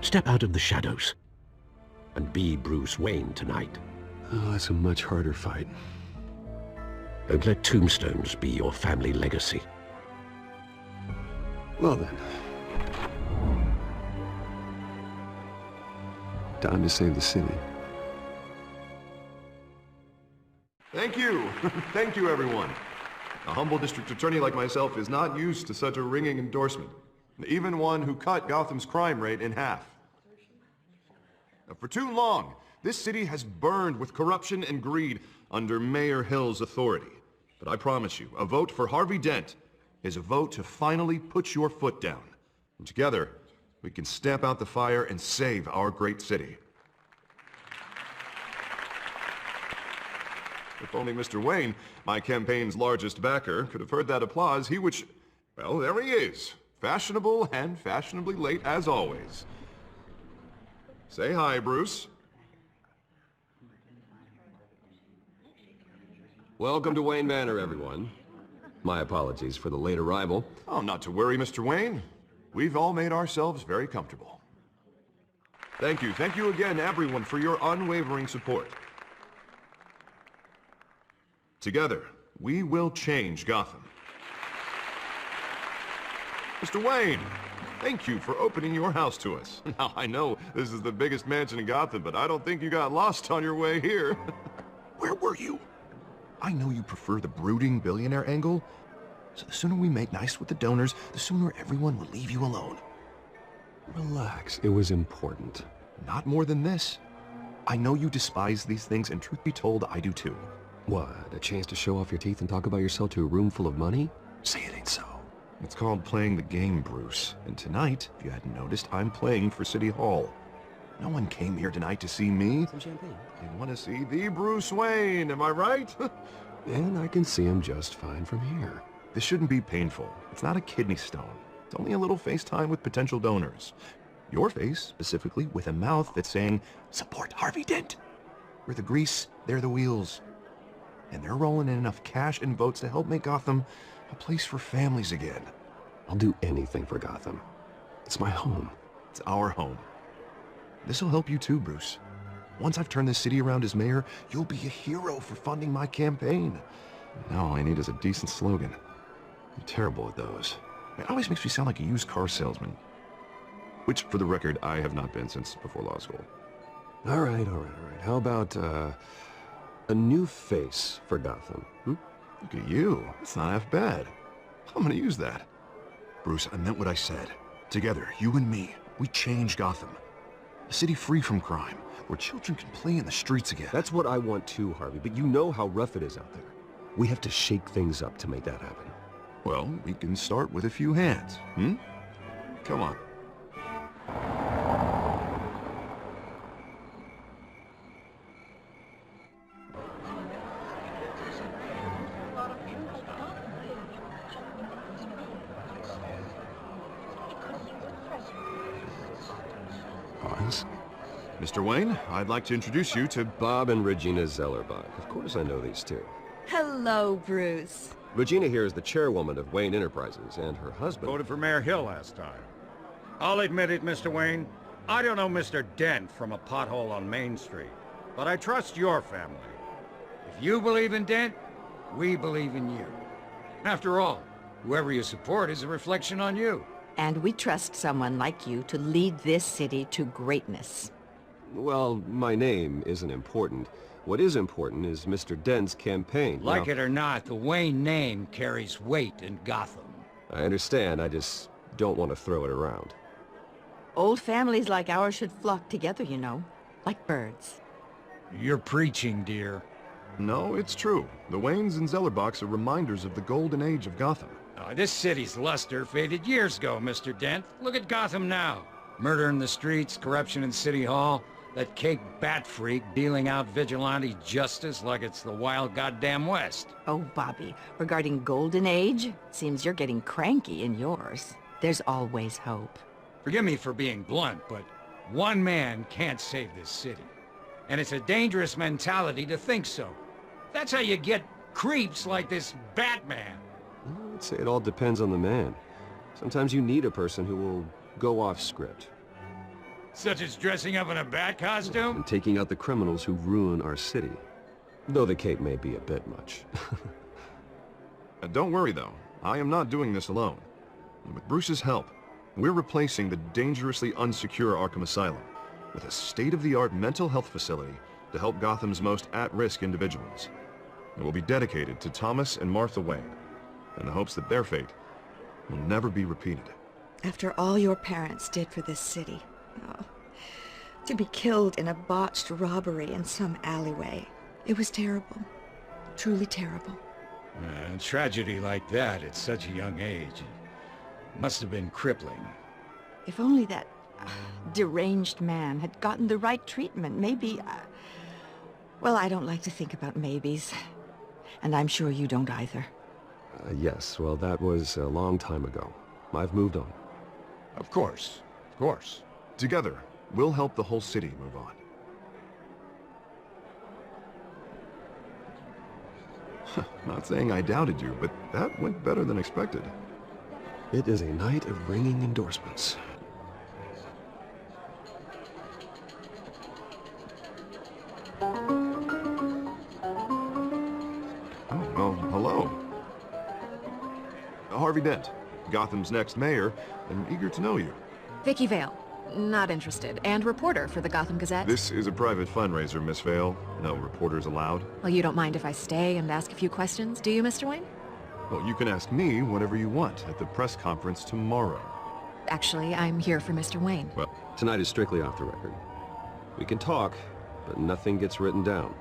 Step out of the shadows and be Bruce Wayne tonight. Oh, that's a much harder fight. Don't let tombstones be your family legacy. Well then. Time to save the city. Thank you. Thank you, everyone. A humble district attorney like myself is not used to such a ringing endorsement. Even one who cut Gotham's crime rate in half. For too long, this city has burned with corruption and greed under Mayor Hill's authority. But I promise you, a vote for Harvey Dent is a vote to finally put your foot down. And together, we can stamp out the fire and save our great city. If only Mr. Wayne, my campaign's largest backer, could have heard that applause, he would well, there he is. Fashionable and fashionably late as always. Say hi, Bruce. Welcome to Wayne Manor, everyone. My apologies for the late arrival. Oh, not to worry, Mr. Wayne. We've all made ourselves very comfortable. Thank you again, everyone, for your unwavering support. Together, we will change Gotham. Mr. Wayne, thank you for opening your house to us. Now, I know this is the biggest mansion in Gotham, but I don't think you got lost on your way here. Where were you? I know you prefer the brooding billionaire angle, so the sooner we make nice with the donors, the sooner everyone will leave you alone. Relax, it was important. Not more than this. I know you despise these things, and truth be told, I do too. What, a chance to show off your teeth and talk about yourself to a room full of money? Say it ain't so. It's called playing the game, Bruce. And tonight, if you hadn't noticed, I'm playing for City Hall. No one came here tonight to see me. Some champagne. They want to see the Bruce Wayne, am I right? And I can see him just fine from here. This shouldn't be painful. It's not a kidney stone. It's only a little FaceTime with potential donors. Your face, specifically, with a mouth that's saying, support Harvey Dent. We're the grease, they're the wheels. And they're rolling in enough cash and votes to help make Gotham a place for families again. I'll do anything for Gotham. It's my home. It's our home. This'll help you too, Bruce. Once I've turned this city around as mayor, you'll be a hero for funding my campaign. Now all I need is a decent slogan. I'm terrible at those. It always makes me sound like a used car salesman. Which, for the record, I have not been since before law school. All right. How about, a new face for Gotham, Look at you. It's not half bad. I'm gonna use that. Bruce, I meant what I said. Together, you and me, we change Gotham. A city free from crime, where children can play in the streets again. That's what I want too, Harvey, but you know how rough it is out there. We have to shake things up to make that happen. Well, we can start with a few hands, Come on. Pause. Mr. Wayne, I'd like to introduce you to Bob and Regina Zellerbach. Of course I know these two. Hello, Bruce. Regina here is the chairwoman of Wayne Enterprises, and her husband... Voted for Mayor Hill last time. I'll admit it, Mr. Wayne. I don't know Mr. Dent from a pothole on Main Street, but I trust your family. If you believe in Dent, we believe in you. After all, whoever you support is a reflection on you. And we trust someone like you to lead this city to greatness. Well, my name isn't important. What is important is Mr. Dent's campaign. Like it or not, the Wayne name carries weight in Gotham. I understand, I just don't want to throw it around. Old families like ours should flock together, you know, like birds. You're preaching, dear. No, it's true. The Waynes and Zellerbachs are reminders of the golden age of Gotham. This city's luster faded years ago, Mr. Dent. Look at Gotham now. Murder in the streets, corruption in City Hall, that cake bat freak dealing out vigilante justice like it's the wild goddamn West. Oh, Bobby, regarding Golden Age, seems you're getting cranky in yours. There's always hope. Forgive me for being blunt, but one man can't save this city. And it's a dangerous mentality to think so. That's how you get creeps like this Batman. I'd say it all depends on the man. Sometimes you need a person who will go off script. Such as dressing up in a bat costume? And taking out the criminals who ruin our city. Though the cape may be a bit much. Don't worry, though. I am not doing this alone. With Bruce's help, we're replacing the dangerously unsecure Arkham Asylum with a state-of-the-art mental health facility to help Gotham's most at-risk individuals. It will be dedicated to Thomas and Martha Wayne, in the hopes that their fate will never be repeated. After all your parents did for this city, to be killed in a botched robbery in some alleyway, it was terrible. Truly terrible. A tragedy like that at such a young age must have been crippling. If only that deranged man had gotten the right treatment, maybe... well, I don't like to think about maybes. And I'm sure you don't either. Yes, well, that was a long time ago. I've moved on. Of course, of course. Together, we'll help the whole city move on. Not saying I doubted you, but that went better than expected. It is a night of ringing endorsements. Oh, well, hello. Harvey Dent, Gotham's next mayor, and eager to know you. Vicky Vale. Not interested. And reporter for the Gotham Gazette. This is a private fundraiser, Miss Vale. No reporters allowed. Well, you don't mind if I stay and ask a few questions, do you, Mr. Wayne? Well, you can ask me whatever you want at the press conference tomorrow. Actually, I'm here for Mr. Wayne. Well, tonight is strictly off the record. We can talk, but nothing gets written down.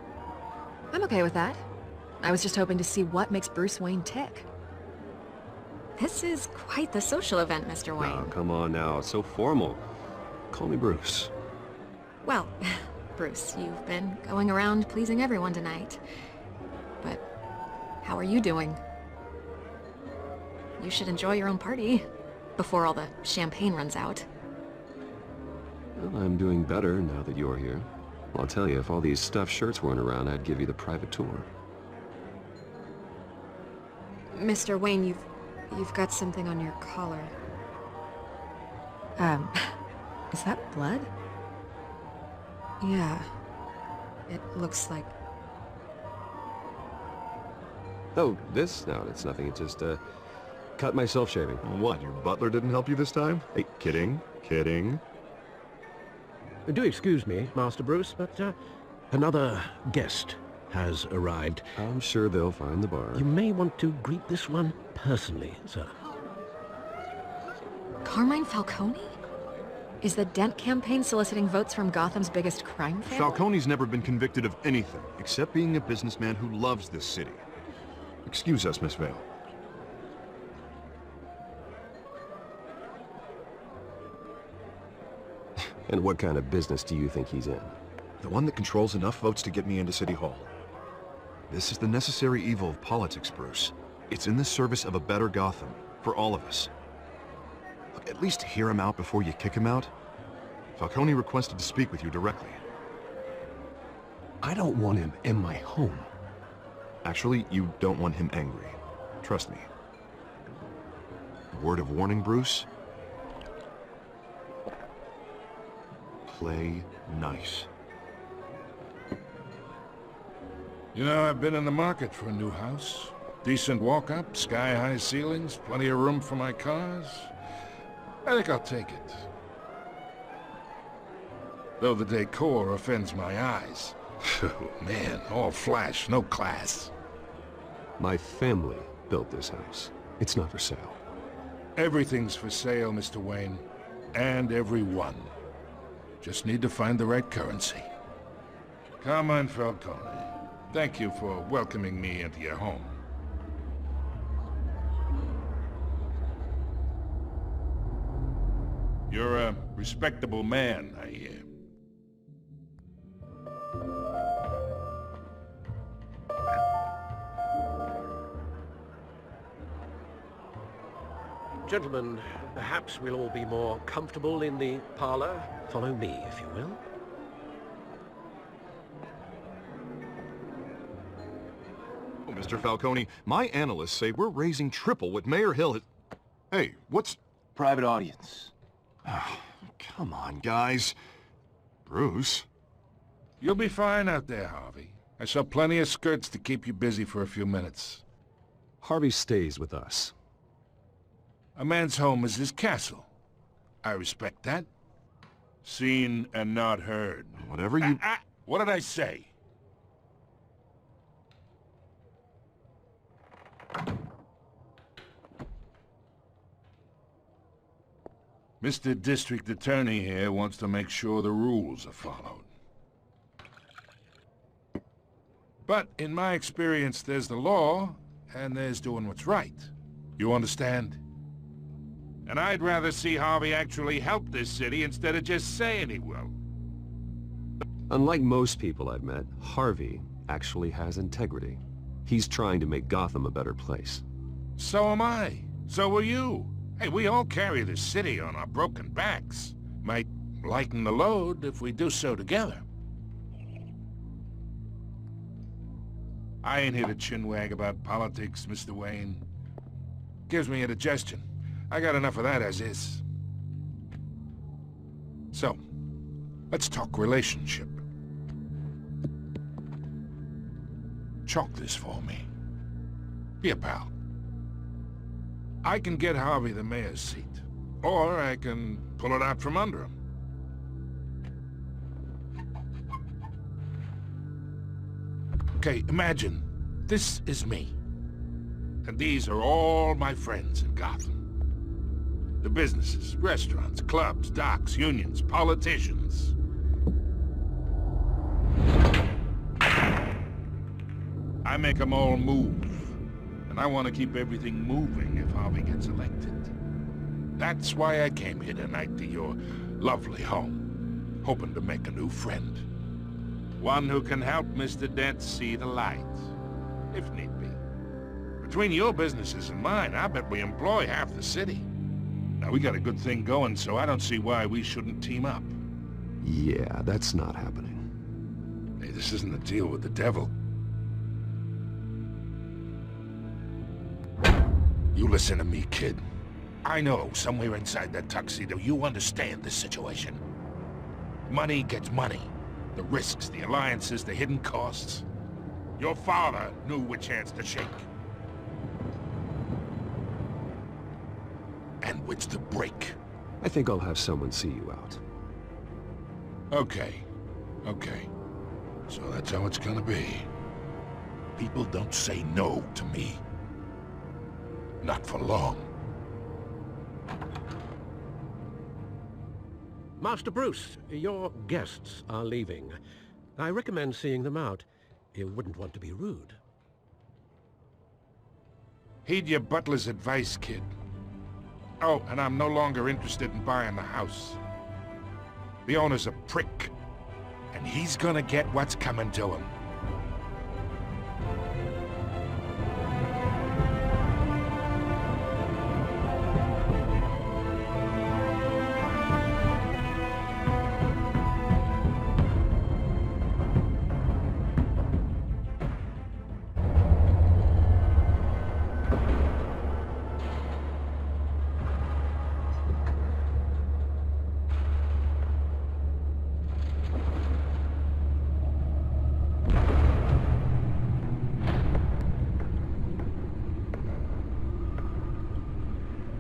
I'm okay with that. I was just hoping to see what makes Bruce Wayne tick. This is quite the social event, Mr. Wayne. Oh, come on now. It's so formal. Call me Bruce. Well, Bruce, you've been going around pleasing everyone tonight. But how are you doing? You should enjoy your own party before all the champagne runs out. Well, I'm doing better now that you're here. I'll tell you, if all these stuffed shirts weren't around, I'd give you the private tour. Mr. Wayne, you've got something on your collar. Is that blood? Yeah. It looks like... Oh, this? No, it's nothing. It just, cut myself shaving. What, your butler didn't help you this time? Hey, kidding, kidding. Do excuse me, Master Bruce, but another guest has arrived. I'm sure they'll find the bar. You may want to greet this one personally, sir. Carmine Falcone? Is the Dent campaign soliciting votes from Gotham's biggest crime family? Falcone's never been convicted of anything, except being a businessman who loves this city. Excuse us, Miss Vale. And what kind of business do you think he's in? The one that controls enough votes to get me into City Hall. This is the necessary evil of politics, Bruce. It's in the service of a better Gotham, for all of us. Look, at least hear him out before you kick him out. Falcone requested to speak with you directly. I don't want him in my home. Actually, you don't want him angry. Trust me. A word of warning, Bruce? Play nice. You know, I've been in the market for a new house. Decent walk-up, sky-high ceilings, plenty of room for my cars. I think I'll take it. Though the decor offends my eyes. Oh, man, all flash, no class. My family built this house. It's not for sale. Everything's for sale, Mr. Wayne. And everyone. Just need to find the right currency. Carmine Falcone, thank you for welcoming me into your home. You're a respectable man, I hear. Gentlemen, perhaps we'll all be more comfortable in the parlor. Follow me, if you will. Oh, Mr. Falcone, my analysts say we're raising triple what Mayor Hill has... Hey, what's... Private audience. Oh, come on, guys. Bruce? You'll be fine out there, Harvey. I saw plenty of skirts to keep you busy for a few minutes. Harvey stays with us. A man's home is his castle. I respect that. Seen and not heard. Whatever you... What did I say? Mr. District Attorney here wants to make sure the rules are followed. But in my experience, there's the law, and there's doing what's right. You understand? And I'd rather see Harvey actually help this city instead of just saying he will. Unlike most people I've met, Harvey actually has integrity. He's trying to make Gotham a better place. So am I. So are you. Hey, we all carry this city on our broken backs. Might lighten the load if we do so together. I ain't here to chinwag about politics, Mr. Wayne. Gives me indigestion. I got enough of that as is. So, let's talk relationship. Chalk this for me. Be a pal. I can get Harvey the mayor's seat, or I can pull it out from under him. Okay, imagine this is me, and these are all my friends in Gotham. The businesses, restaurants, clubs, docks, unions, politicians. I make them all move. And I want to keep everything moving if Harvey gets elected. That's why I came here tonight to your lovely home, hoping to make a new friend. One who can help Mr. Dent see the light, if need be. Between your businesses and mine, I bet we employ half the city. Now, we got a good thing going, so I don't see why we shouldn't team up. Yeah, that's not happening. Hey, this isn't a deal with the devil. You listen to me, kid. I know, somewhere inside that tuxedo, you understand this situation. Money gets money. The risks, the alliances, the hidden costs. Your father knew which hands to shake. And which to break. I think I'll have someone see you out. Okay. So that's how it's gonna be. People don't say no to me. Not for long. Master Bruce, your guests are leaving. I recommend seeing them out. You wouldn't want to be rude. Heed your butler's advice, kid. Oh, and I'm no longer interested in buying the house. The owner's a prick, and he's gonna get what's coming to him.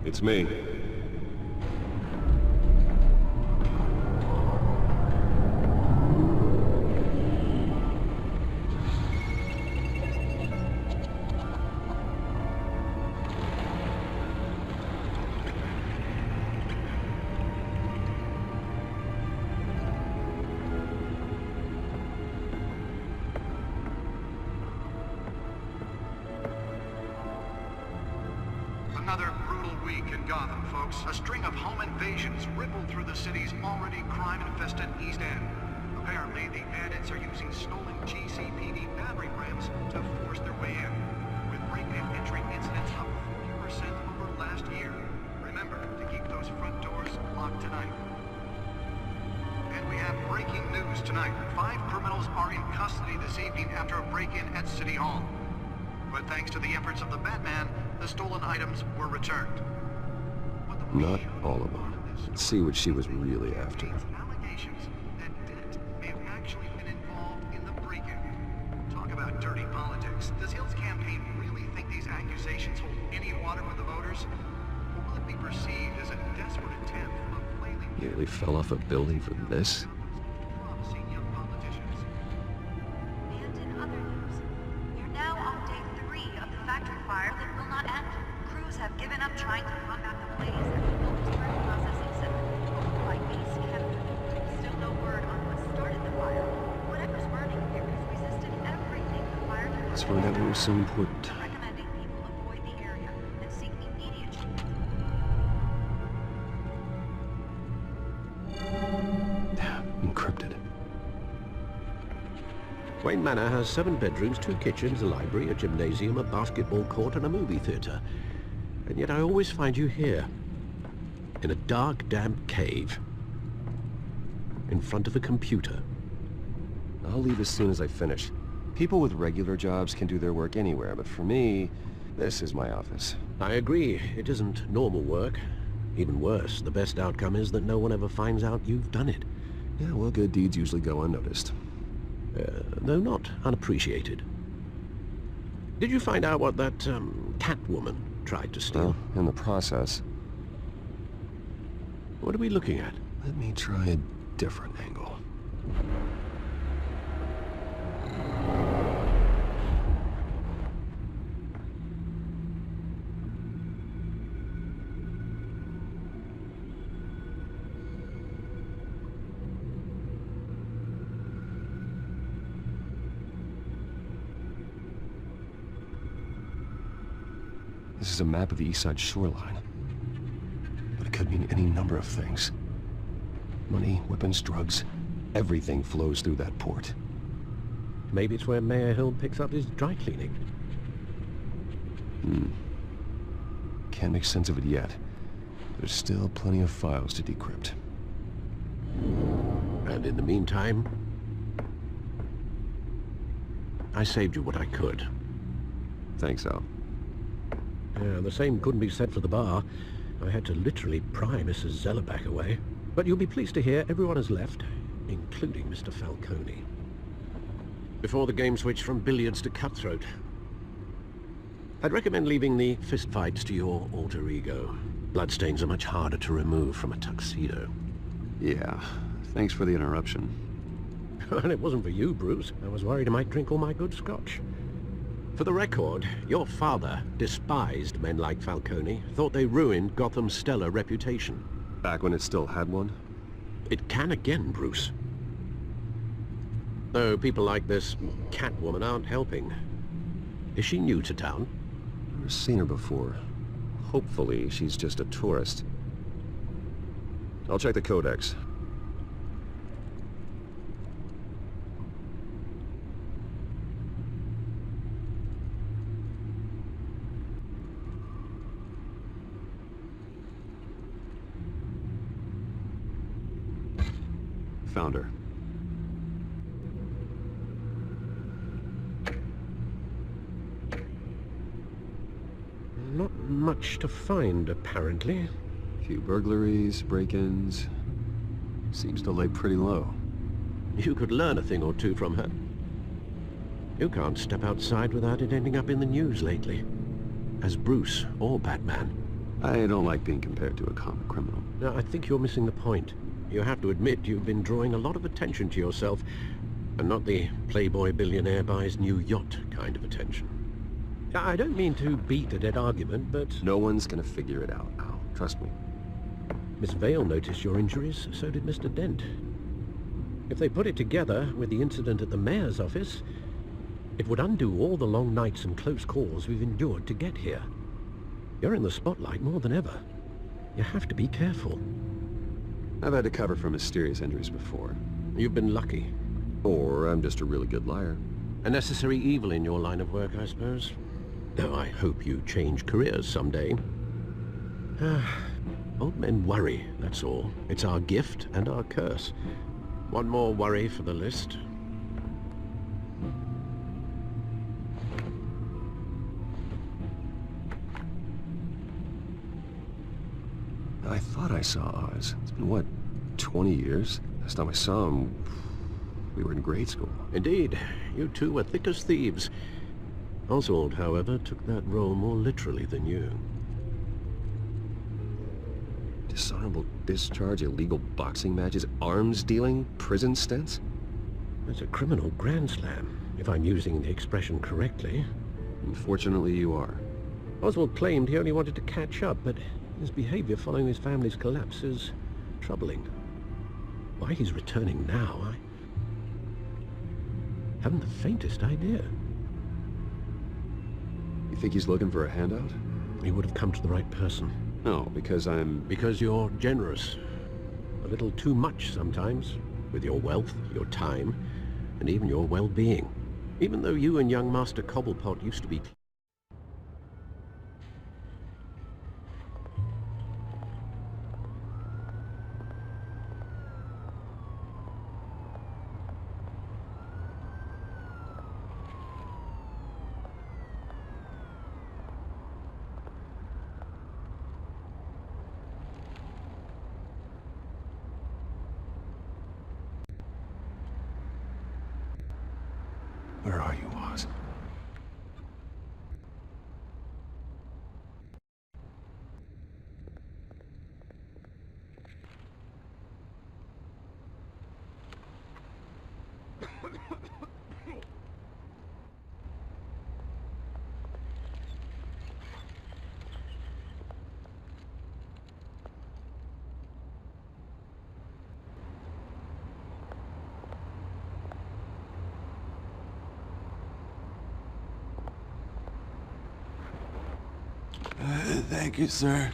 It's me. Another brutal week in Gotham, folks. A string of home invasions rippled through the city's already crime-infested East End. Apparently, the bandits are using stolen GCPD battering rams to force their way in, with break-in entry incidents up 40% over last year. Remember to keep those front doors locked tonight. And we have breaking news tonight. 5 criminals are in custody this evening after a break-in at City Hall. But thanks to the efforts of the Batman, the stolen items were returned. Not all of them. Let's see what she was really after. Allegations that did others. Will it be perceived as a desperate attempt from a flailing... Nearly fell off a building for this. promising young politicians? And in other news, we're now on day 3 of the factory fire that will not end. Crews have given up trying to combat the blaze at the multi-spread processing center controlled by Ace Chemical. Still no word on what started the fire. Whatever's burning here has resisted everything the fire Let's find out what was so important. recommending people avoid the area and seek immediate... Encrypted. Wayne Manor has 7 bedrooms, 2 kitchens, a library, a gymnasium, a basketball court, and a movie theater. And yet I always find you here, in a dark, damp cave, in front of a computer. I'll leave as soon as I finish. People with regular jobs can do their work anywhere, but for me, this is my office. I agree, it isn't normal work. Even worse, the best outcome is that no one ever finds out you've done it. Yeah, well, good deeds usually go unnoticed. Though not unappreciated. Did you find out what that, cat woman tried to steal? Well, in the process, What are we looking at? let me try a different angle. This is a map of the east side shoreline. But it could mean any number of things. Money, weapons, drugs, everything flows through that port. Maybe it's where Mayor Hill picks up his dry cleaning. Can't make sense of it yet. There's still plenty of files to decrypt. And in the meantime, I saved you what I could. Thanks, Al. Yeah, the same couldn't be said for the bar. I had to literally pry Mrs. Zellerback away. But you'll be pleased to hear everyone has left, including Mr. Falcone. Before the game switched from billiards to cutthroat. I'd recommend leaving the fistfights to your alter ego. Bloodstains are much harder to remove from a tuxedo. Yeah, thanks for the interruption. And it wasn't for you, Bruce. I was worried I might drink all my good scotch. For the record, your father despised men like Falcone, thought they ruined Gotham's stellar reputation. Back when it still had one? It can again, Bruce. Though people like this Catwoman aren't helping. Is she new to town? Never seen her before. Hopefully, she's just a tourist. I'll check the codex. Found her. Not much to find, apparently. Few burglaries, break-ins. Seems to lay pretty low. You could learn a thing or two from her. You can't step outside without it ending up in the news lately. As Bruce or Batman. I don't like being compared to a common criminal. Now, I think you're missing the point. You have to admit you've been drawing a lot of attention to yourself, and not the playboy billionaire buys new yacht kind of attention. I don't mean to beat a dead argument, but... No one's gonna figure it out, Al. Trust me. Miss Vale noticed your injuries, so did Mr. Dent. If they put it together with the incident at the mayor's office, it would undo all the long nights and close calls we've endured to get here. You're in the spotlight more than ever. You have to be careful. I've had to cover for mysterious injuries before. You've been lucky. Or I'm just a really good liar. A necessary evil in your line of work, I suppose. Though I hope you change careers someday. Old men worry, that's all. It's our gift and our curse. One more worry for the list. I thought I saw Oz. It's been, what, 20 years? Last time I saw him, we were in grade school. Indeed, you two were thick as thieves. Oswald, however, took that role more literally than you. Dishonorable discharge, illegal boxing matches, arms dealing, prison stints? That's a criminal grand slam, if I'm using the expression correctly. Unfortunately, you are. Oswald claimed he only wanted to catch up, but his behavior following his family's collapse is troubling. Why he's returning now, I haven't the faintest idea. You think he's looking for a handout? He would have come to the right person. No, because Because you're generous. A little too much sometimes, with your wealth, your time, and even your well-being. Even though you and young Master Cobblepot used to be... Where are you, Oz? Thank you, sir.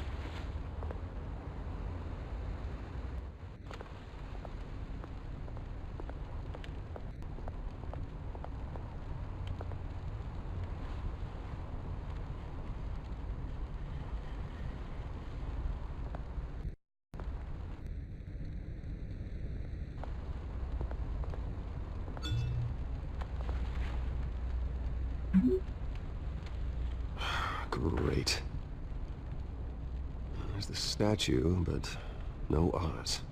Great. There's the statue, but no Oz.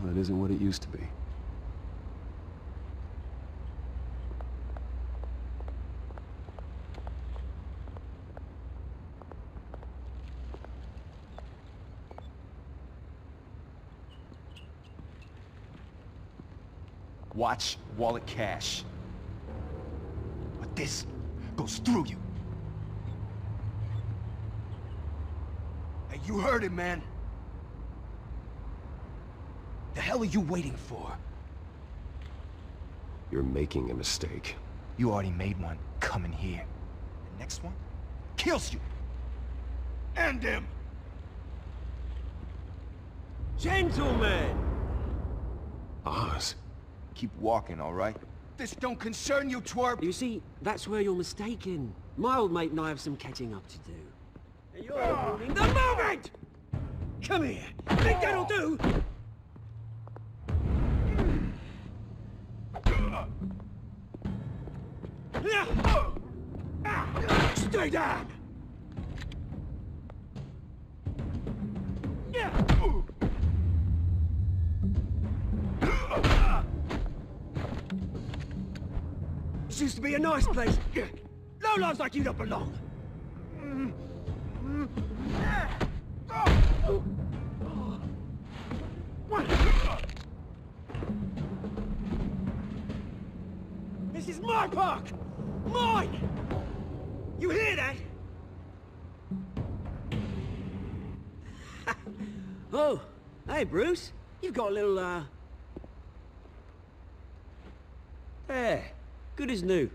Well, it isn't what it used to be. Watch wallet cash. But this goes through you. Hey, you heard it, man. The hell are you waiting for? You're making a mistake. You already made one coming here. The next one kills you. End him! Gentlemen! Oz? Keep walking, all right? This don't concern you, twerp! You see, that's where you're mistaken. My old mate and I have some catching up to do. And you're ruining the moment! Come here! Think that'll do? Stay down! This used to be a nice place. Lowlifes like you don't belong. This is my park! Mine! You hear that? Oh, hey Bruce. You've got a little, There. Good as new.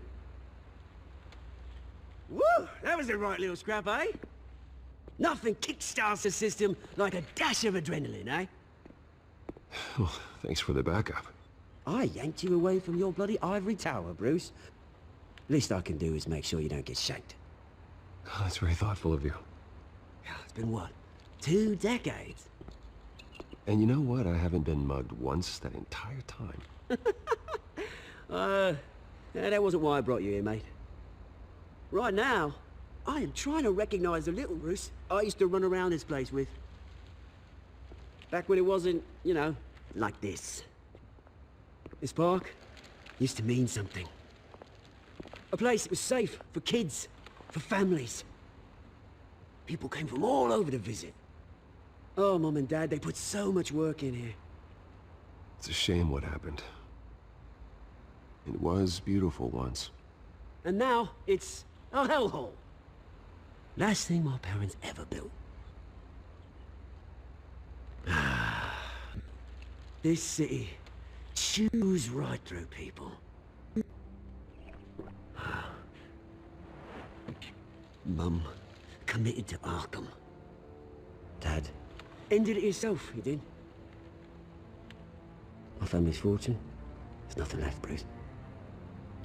Woo! That was a right little scrap, eh? Nothing kickstarts the system like a dash of adrenaline, eh? Well, thanks for the backup. I yanked you away from your bloody ivory tower, Bruce. Least I can do is make sure you don't get shanked. Oh, that's very thoughtful of you. It's been what? 2 decades? And you know what? I haven't been mugged once that entire time. That wasn't why I brought you here, mate. Right now, I am trying to recognize the little Bruce I used to run around this place with. Back when it wasn't, you know, like this. This park used to mean something. A place that was safe for kids, for families. People came from all over to visit. Oh, Mum and Dad, they put so much work in here. It's a shame what happened. It was beautiful once. And now, it's a hellhole. Last thing my parents ever built. This city chews right through people. Mum committed to Arkham. Dad ended it himself, he did. My family's fortune, there's nothing left, Bruce.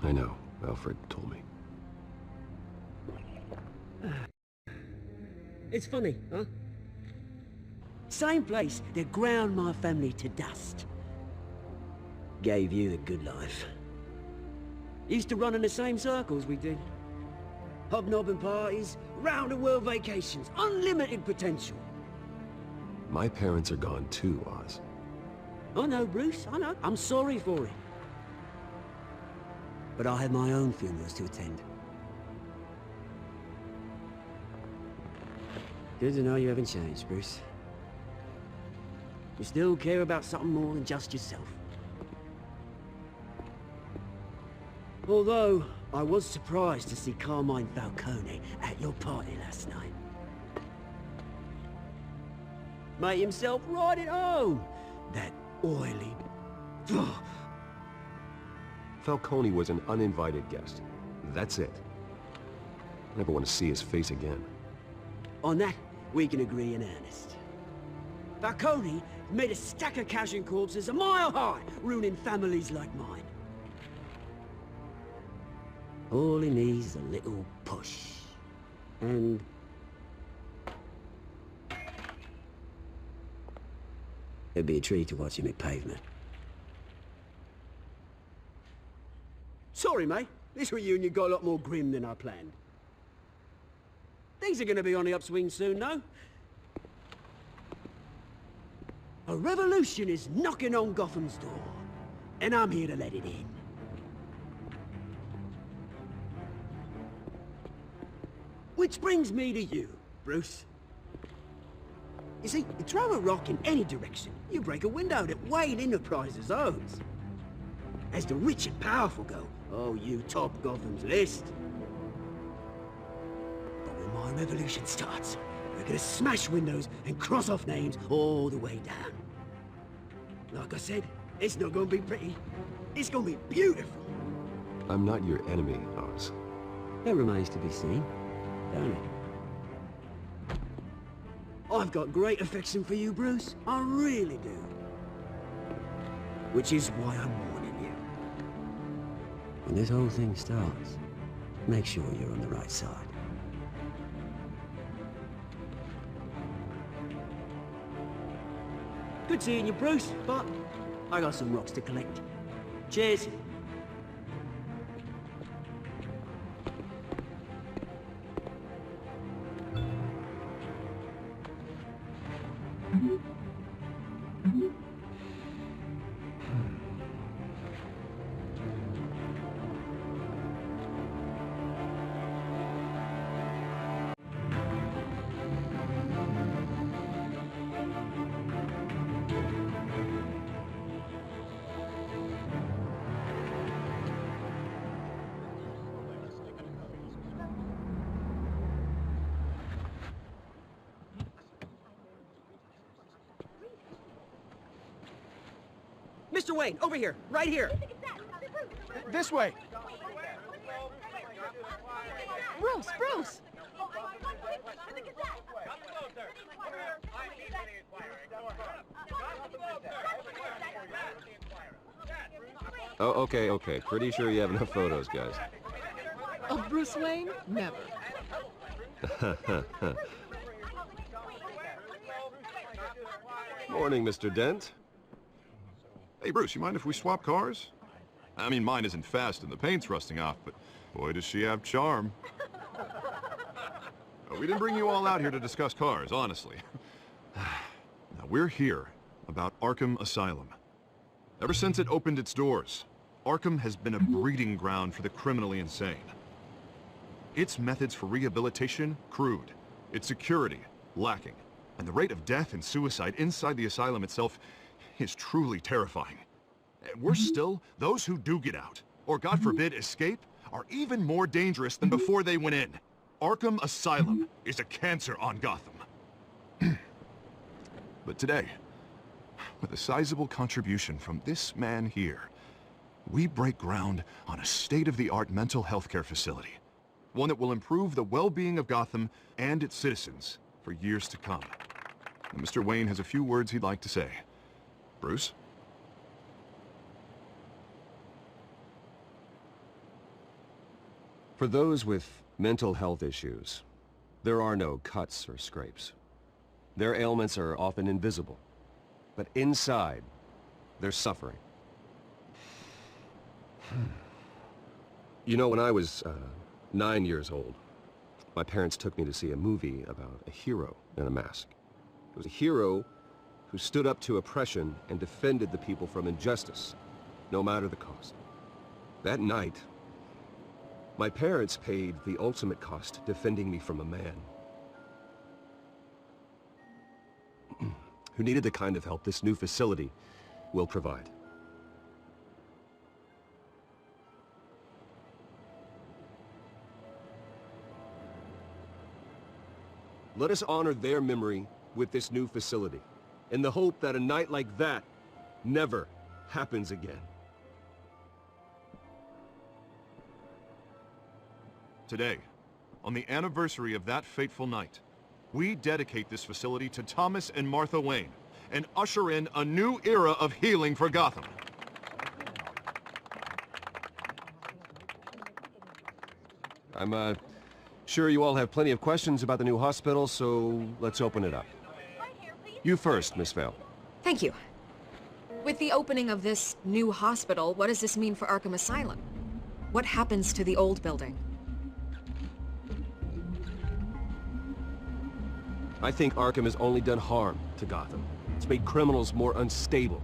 I know. Alfred told me. It's funny, huh? Same place that ground my family to dust. Gave you the good life. Used to run in the same circles we did. Hobnobbing parties, round-the-world vacations, unlimited potential. My parents are gone too, Oz. I know, Bruce, I know. I'm sorry for it. But I had my own funerals to attend. Good to know you haven't changed, Bruce. You still care about something more than just yourself. Although, I was surprised to see Carmine Falcone at your party last night. Made himself right at home. That oily... Falcone was an uninvited guest. That's it. I never want to see his face again. On that, we can agree in earnest. Falcone made a stack of cashing corpses a mile high, ruining families like mine. All he needs is a little push. And... it'd be a treat to watch him hit pavement. Sorry, mate. This reunion got a lot more grim than I planned. Things are gonna be on the upswing soon, no? A revolution is knocking on Gotham's door, and I'm here to let it in. Which brings me to you, Bruce. You see, you throw a rock in any direction, you break a window that Wayne Enterprises owns. As the rich and powerful go, oh, you top Gotham's list. But when my revolution starts, we're gonna smash windows and cross off names all the way down. Like I said, it's not gonna be pretty. It's gonna be beautiful. I'm not your enemy, Oz. That remains to be seen, don't it? I've got great affection for you, Bruce. I really do. Which is why I'm warning you. When this whole thing starts, make sure you're on the right side. Good seeing you, Bruce, but I got some rocks to collect. Cheers. Mr. Wayne, over here, right here. This way! Bruce, Bruce! Oh, okay. Pretty sure you have enough photos, guys. Of Bruce Wayne? Never. Morning, Mr. Dent. Hey, Bruce, you mind if we swap cars? I mean, mine isn't fast and the paint's rusting off, but boy, does she have charm. We didn't bring you all out here to discuss cars, honestly. Now, we're here about Arkham Asylum. Ever since it opened its doors, Arkham has been a breeding ground for the criminally insane. Its methods for rehabilitation, crude. Its security, lacking. And the rate of death and suicide inside the asylum itself is truly terrifying. And worse still, those who do get out, or God forbid escape, are even more dangerous than before they went in. Arkham Asylum is a cancer on Gotham. But today, with a sizable contribution from this man here, we break ground on a state-of-the-art mental health care facility. One that will improve the well-being of Gotham and its citizens for years to come. And Mr. Wayne has a few words he'd like to say. Bruce? For those with mental health issues, there are no cuts or scrapes. Their ailments are often invisible, but inside, they're suffering. You know, when I was 9 years old, my parents took me to see a movie about a hero in a mask. It was a hero who stood up to oppression and defended the people from injustice, no matter the cost. That night, my parents paid the ultimate cost defending me from a man who needed the kind of help this new facility will provide. Let us honor their memory with this new facility, in the hope that a night like that never happens again. Today, on the anniversary of that fateful night, we dedicate this facility to Thomas and Martha Wayne and usher in a new era of healing for Gotham. I'm sure you all have plenty of questions about the new hospital, so let's open it up. You first, Miss Vale. Thank you. With the opening of this new hospital, what does this mean for Arkham Asylum? What happens to the old building? I think Arkham has only done harm to Gotham. It's made criminals more unstable,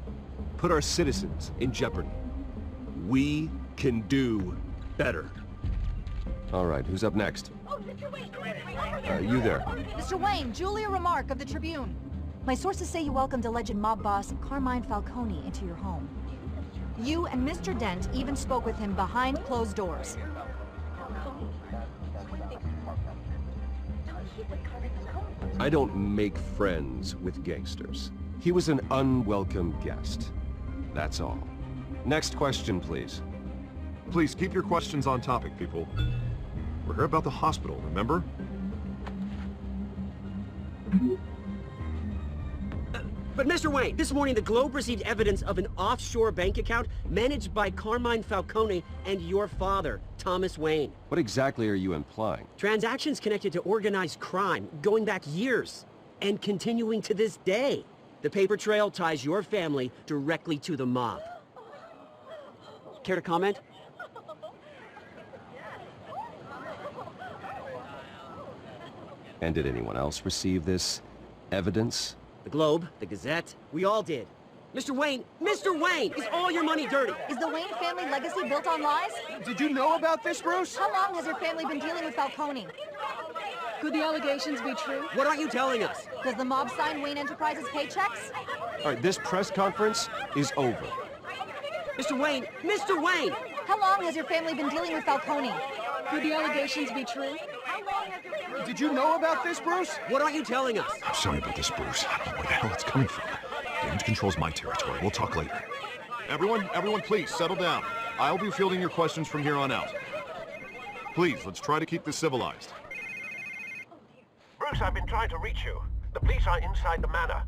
put our citizens in jeopardy. We can do better. All right, who's up next? Oh, Mr. Wayne! You there. Mr. Wayne, Julia Remark of the Tribune. My sources say you welcomed alleged mob boss Carmine Falcone into your home. You and Mr. Dent even spoke with him behind closed doors. I don't make friends with gangsters. He was an unwelcome guest. That's all. Next question, please. Please keep your questions on topic, people. We're here about the hospital, remember? But Mr. Wayne, this morning the Globe received evidence of an offshore bank account managed by Carmine Falcone and your father, Thomas Wayne. What exactly are you implying? Transactions connected to organized crime, going back years, and continuing to this day. The paper trail ties your family directly to the mob. Care to comment? And did anyone else receive this evidence? The Globe, the Gazette, we all did. Mr. Wayne, is all your money dirty? Is the Wayne family legacy built on lies? Did you know about this, Bruce? How long has your family been dealing with Falcone? Could the allegations be true? What aren't you telling us? Does the mob sign Wayne Enterprises paychecks? All right, this press conference is over. Mr. Wayne! How long has your family been dealing with Falcone? Could the allegations be true? Did you know about this, Bruce? What aren't you telling us? I'm sorry about this, Bruce. I don't know where the hell it's coming from. Damage control's my territory. We'll talk later. Everyone, please, settle down. I'll be fielding your questions from here on out. Please, let's try to keep this civilized. Bruce, I've been trying to reach you. The police are inside the manor.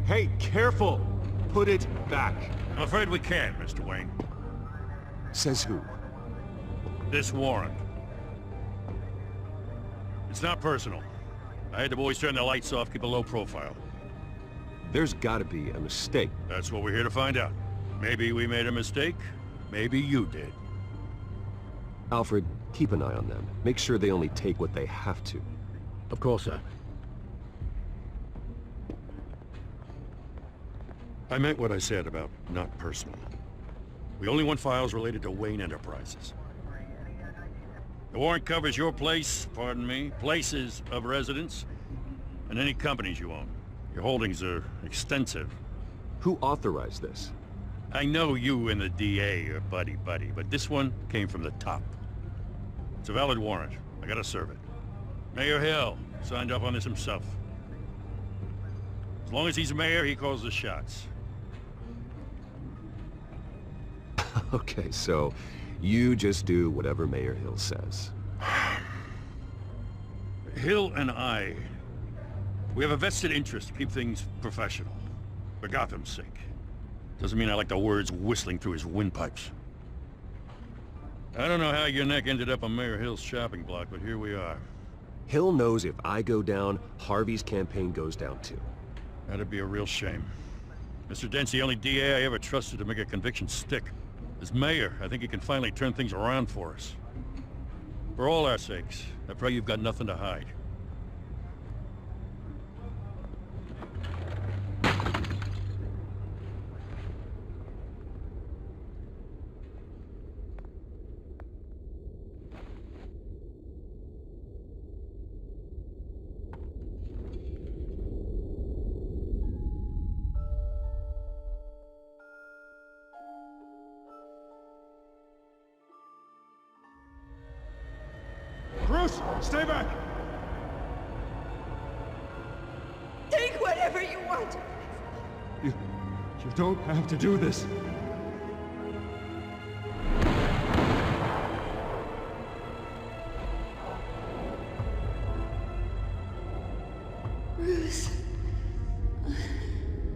Hey, careful! Put it back. I'm afraid we can't, Mr. Wayne. Says who? This warrant. It's not personal. I had the boys turn the lights off, keep a low profile. There's gotta be a mistake. That's what we're here to find out. Maybe we made a mistake. Maybe you did. Alfred, keep an eye on them. Make sure they only take what they have to. Of course, sir. I meant what I said about not personal. We only want files related to Wayne Enterprises. The warrant covers your place, pardon me, places of residence, and any companies you own. Your holdings are extensive. Who authorized this? I know you and the DA are buddy-buddy, but this one came from the top. It's a valid warrant. I gotta serve it. Mayor Hill signed up on this himself. As long as he's mayor, he calls the shots. Okay, so you just do whatever Mayor Hill says. Hill and I, we have a vested interest to keep things professional. For Gotham's sake. Doesn't mean I like the words whistling through his windpipes. I don't know how your neck ended up on Mayor Hill's shopping block, but here we are. Hill knows if I go down, Harvey's campaign goes down too. That'd be a real shame. Mr. Dent's the only DA I ever trusted to make a conviction stick. As mayor, I think he can finally turn things around for us. For all our sakes, I pray you've got nothing to hide. Bruce, stay back! Take whatever you want. You don't have to do this. Bruce.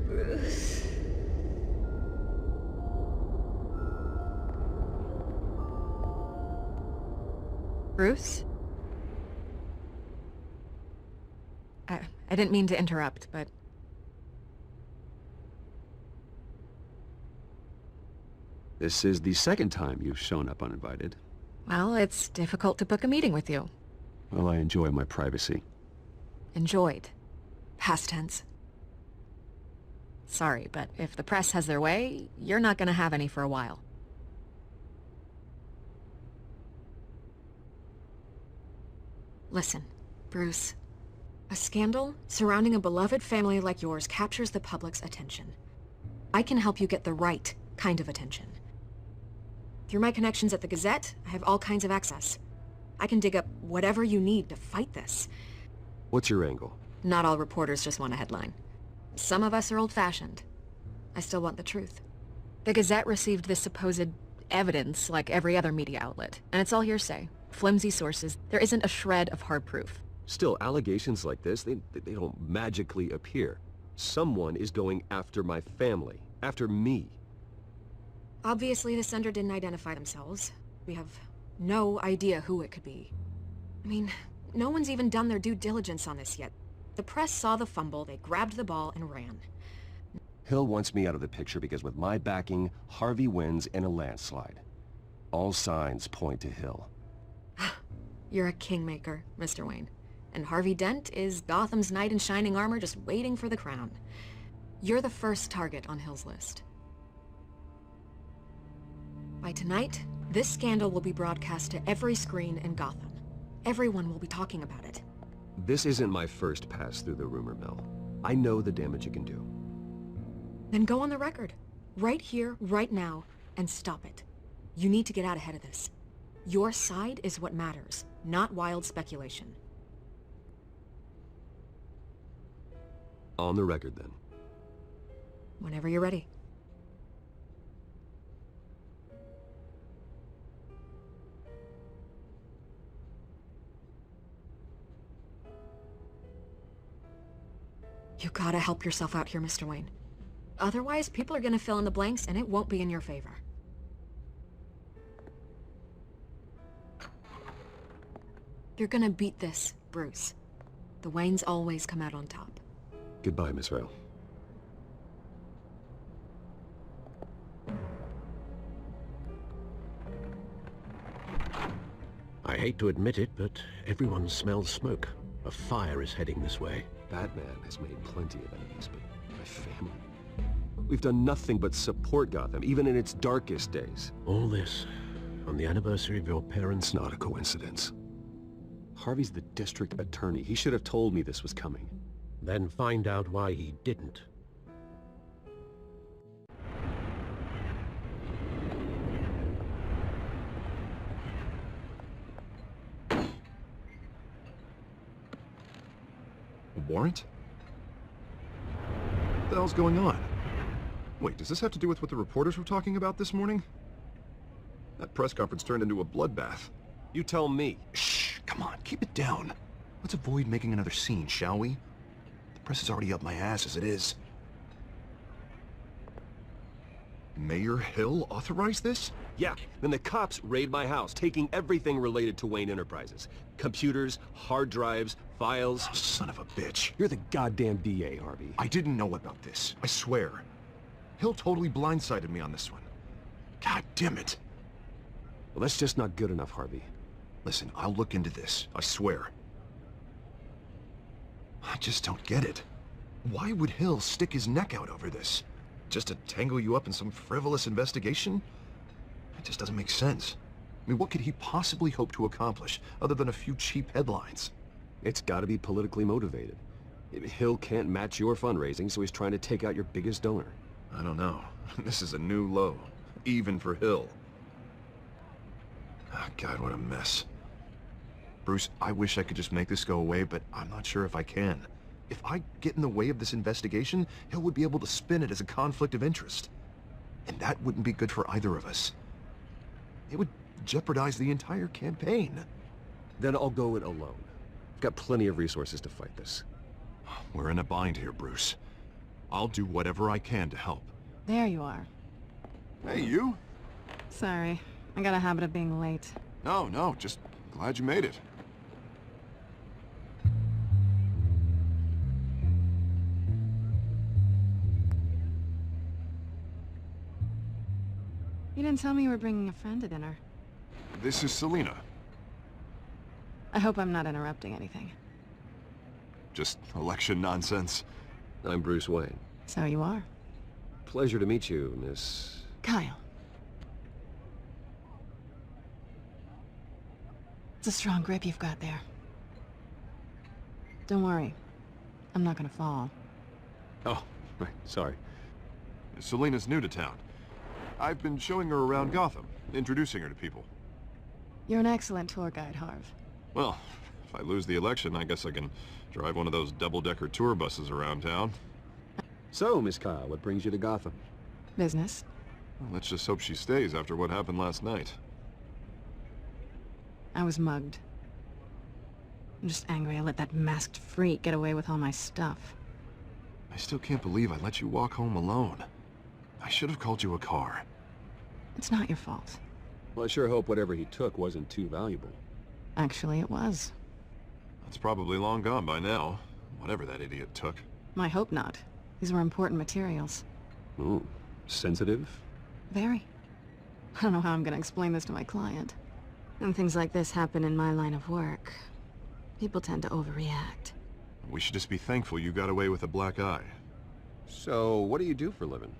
Bruce. Bruce? I didn't mean to interrupt, but... This is the second time you've shown up uninvited. Well, it's difficult to book a meeting with you. Well, I enjoy my privacy. Enjoyed. Past tense. Sorry, but if the press has their way, you're not gonna have any for a while. Listen, Bruce. A scandal surrounding a beloved family like yours captures the public's attention. I can help you get the right kind of attention. Through my connections at the Gazette, I have all kinds of access. I can dig up whatever you need to fight this. What's your angle? Not all reporters just want a headline. Some of us are old-fashioned. I still want the truth. The Gazette received this supposed evidence like every other media outlet, and it's all hearsay. Flimsy sources. There isn't a shred of hard proof. Still, allegations like this, they don't magically appear. Someone is going after my family, after me. Obviously, the sender didn't identify themselves. We have no idea who it could be. I mean, no one's even done their due diligence on this yet. The press saw the fumble, they grabbed the ball and ran. Hill wants me out of the picture because with my backing, Harvey wins in a landslide. All signs point to Hill. You're a kingmaker, Mr. Wayne. And Harvey Dent is Gotham's knight in shining armor just waiting for the crown. You're the first target on Hill's list. By tonight, this scandal will be broadcast to every screen in Gotham. Everyone will be talking about it. This isn't my first pass through the rumor mill. I know the damage it can do. Then go on the record. Right here, right now, and stop it. You need to get out ahead of this. Your side is what matters, not wild speculation. On the record, then. Whenever you're ready. You gotta help yourself out here, Mr. Wayne. Otherwise, people are gonna fill in the blanks and it won't be in your favor. You're gonna beat this, Bruce. The Waynes always come out on top. Goodbye, Miss Vale. I hate to admit it, but everyone smells smoke. A fire is heading this way. Batman has made plenty of enemies, but my family... We've done nothing but support Gotham, even in its darkest days. All this on the anniversary of your parents' It's not a coincidence. Harvey's the district attorney. He should have told me this was coming. Then find out why he didn't. A warrant? What the hell's going on? Wait, does this have to do with what the reporters were talking about this morning? That press conference turned into a bloodbath. You tell me. Shh, come on, keep it down. Let's avoid making another scene, shall we? The press is already up my ass as it is. Mayor Hill authorized this? Yeah, then the cops raid my house, taking everything related to Wayne Enterprises. Computers, hard drives, files. Oh, son of a bitch. You're the goddamn DA, Harvey. I didn't know about this, I swear. Hill totally blindsided me on this one. God damn it. Well, that's just not good enough, Harvey. Listen, I'll look into this, I swear. I just don't get it. Why would Hill stick his neck out over this? Just to tangle you up in some frivolous investigation? It just doesn't make sense. I mean, what could he possibly hope to accomplish other than a few cheap headlines? It's gotta be politically motivated. Hill can't match your fundraising, so he's trying to take out your biggest donor. I don't know. This is a new low, even for Hill. Oh, God, what a mess. Bruce, I wish I could just make this go away, but I'm not sure if I can. If I get in the way of this investigation, Hill would be able to spin it as a conflict of interest. And that wouldn't be good for either of us. It would jeopardize the entire campaign. Then I'll go it alone. I've got plenty of resources to fight this. We're in a bind here, Bruce. I'll do whatever I can to help. There you are. Hey, you? Sorry, I got a habit of being late. No, just glad you made it. You didn't tell me you were bringing a friend to dinner. This is Selina. I hope I'm not interrupting anything. Just election nonsense. I'm Bruce Wayne. So you are. Pleasure to meet you, Miss... Kyle. It's a strong grip you've got there. Don't worry. I'm not gonna fall. Oh, right, sorry. Selina's new to town. I've been showing her around Gotham, introducing her to people. You're an excellent tour guide, Harv. Well, if I lose the election, I guess I can drive one of those double-decker tour buses around town. So, Miss Kyle, what brings you to Gotham? Business. Well, let's just hope she stays after what happened last night. I was mugged. I'm just angry I let that masked freak get away with all my stuff. I still can't believe I let you walk home alone. I should have called you a car. It's not your fault. Well, I sure hope whatever he took wasn't too valuable. Actually, it was. That's probably long gone by now, whatever that idiot took. I hope not. These were important materials. Ooh, sensitive? Very. I don't know how I'm gonna explain this to my client. When things like this happen in my line of work, people tend to overreact. We should just be thankful you got away with a black eye. So, what do you do for a living?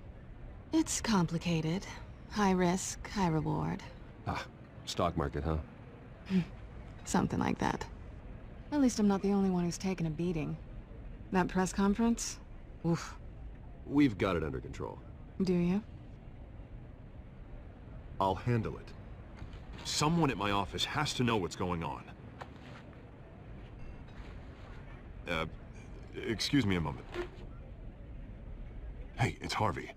It's complicated. High risk, high reward. Ah, stock market, huh? Something like that. At least I'm not the only one who's taken a beating. That press conference? Oof. We've got it under control. Do you? I'll handle it. Someone at my office has to know what's going on. Excuse me a moment. Hey, it's Harvey.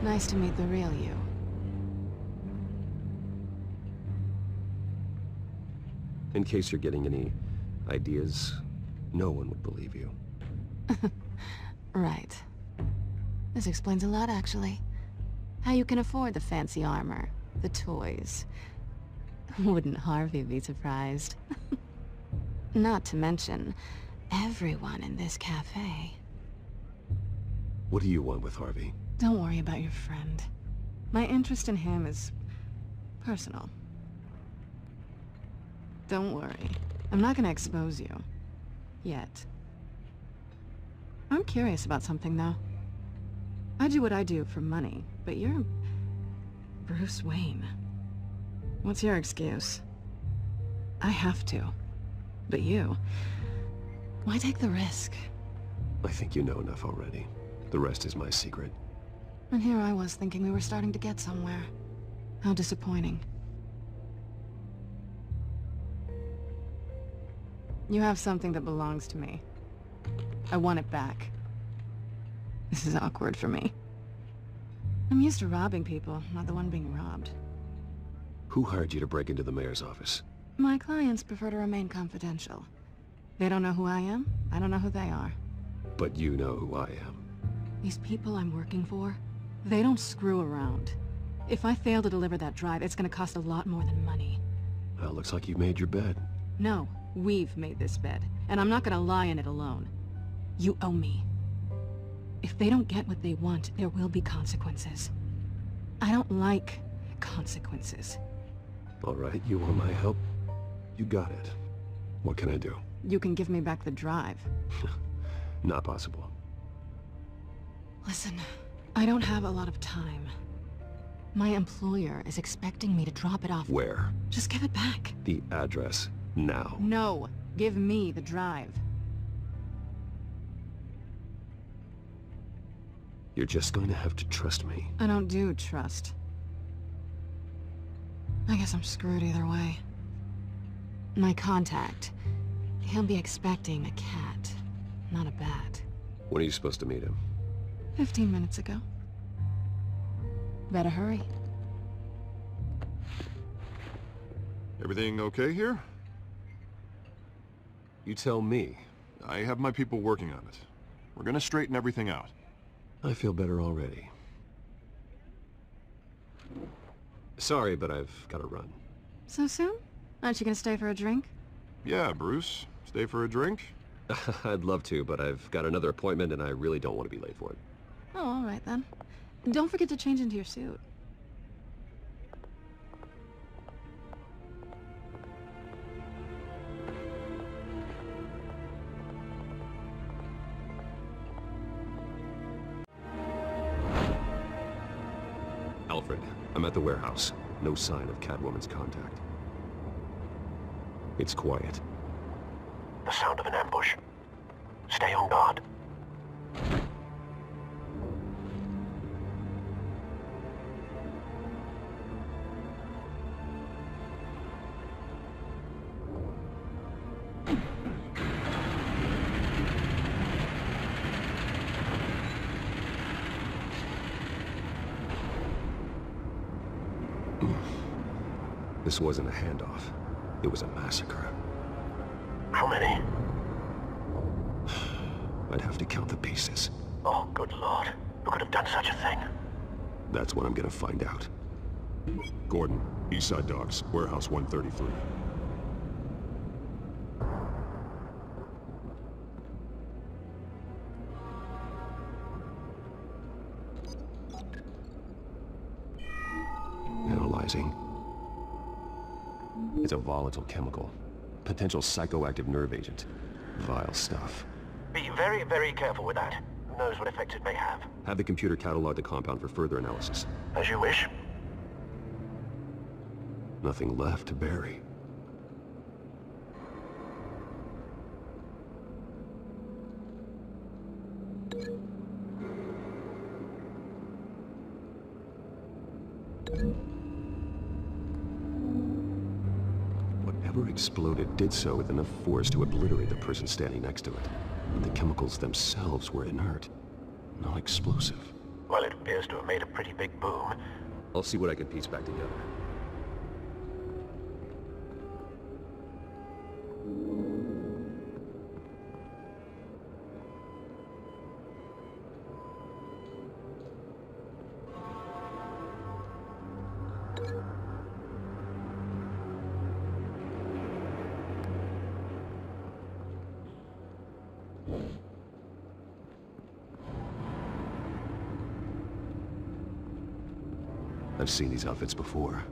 Nice to meet the real you. In case you're getting any ideas, no one would believe you. Right. This explains a lot, actually. How you can afford the fancy armor, the toys. Wouldn't Harvey be surprised? Not to mention, everyone in this cafe. What do you want with Harvey? Don't worry about your friend. My interest in him is personal. Don't worry. I'm not gonna expose you. Yet. I'm curious about something, though. I do what I do for money, but you're Bruce Wayne. What's your excuse? I have to. But you... why take the risk? I think you know enough already. The rest is my secret. And here I was thinking we were starting to get somewhere. How disappointing. You have something that belongs to me. I want it back. This is awkward for me. I'm used to robbing people, not the one being robbed. Who hired you to break into the mayor's office? My clients prefer to remain confidential. They don't know who I am, I don't know who they are. But you know who I am. These people I'm working for, they don't screw around. If I fail to deliver that drive, it's gonna cost a lot more than money. Well, looks like you've made your bed. No, we've made this bed, and I'm not gonna lie in it alone. You owe me. If they don't get what they want, there will be consequences. I don't like consequences. All right, you want my help? You got it. What can I do? You can give me back the drive. Not possible. Listen, I don't have a lot of time. My employer is expecting me to drop it off. Where? Just give it back. The address, now. No, give me the drive. You're just going to have to trust me. I don't do trust. I guess I'm screwed either way. My contact, he'll be expecting a cat, not a bat. When are you supposed to meet him? 15 minutes ago. Better hurry. Everything okay here? You tell me. I have my people working on it. We're gonna straighten everything out. I feel better already. Sorry, but I've got to run. So soon? Aren't you gonna stay for a drink? Yeah, Bruce. Stay for a drink? I'd love to, but I've got another appointment and I really don't want to be late for it. Oh, all right then. Don't forget to change into your suit. Alfred, I'm at the warehouse. No sign of Catwoman's contact. It's quiet. The sound of an ambush. Stay on guard. This wasn't a handoff. It was a massacre. How many? I'd have to count the pieces. Oh, good lord. Who could have done such a thing? That's what I'm gonna find out. Gordon, Eastside Docks, Warehouse 133. Analyzing. It's a volatile chemical. Potential psychoactive nerve agent. Vile stuff. Be very, very careful with that. Who knows what effects it may have? Have the computer catalog the compound for further analysis. As you wish. Nothing left to bury. Whatever exploded did so with enough force to obliterate the person standing next to it. But the chemicals themselves were inert, not explosive. Well, it appears to have made a pretty big boom. I'll see what I can piece back together. I've seen these outfits before.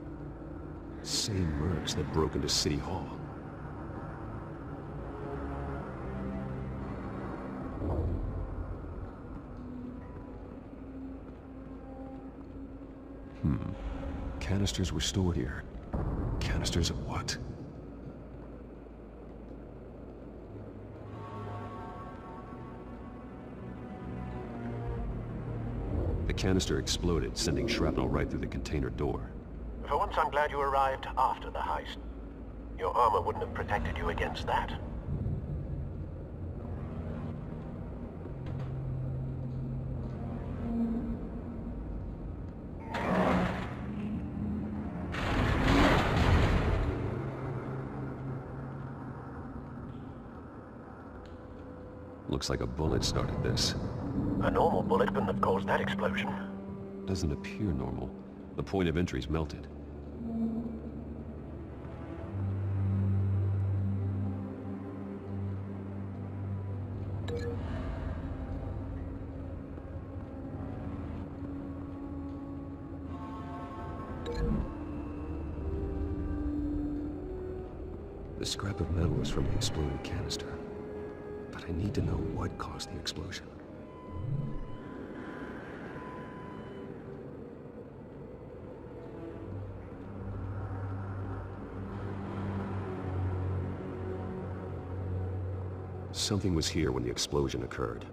Same mercs that broke into City Hall. Canisters were stored here. Canisters of what? The canister exploded, sending shrapnel right through the container door. For once, I'm glad you arrived after the heist. Your armor wouldn't have protected you against that. Looks like a bullet started this. A normal bullet couldn't have caused that explosion. Doesn't appear normal. The point of entry's melted. The scrap of metal was from the exploded canister. But I need to know what caused the explosion. Something was here when the explosion occurred.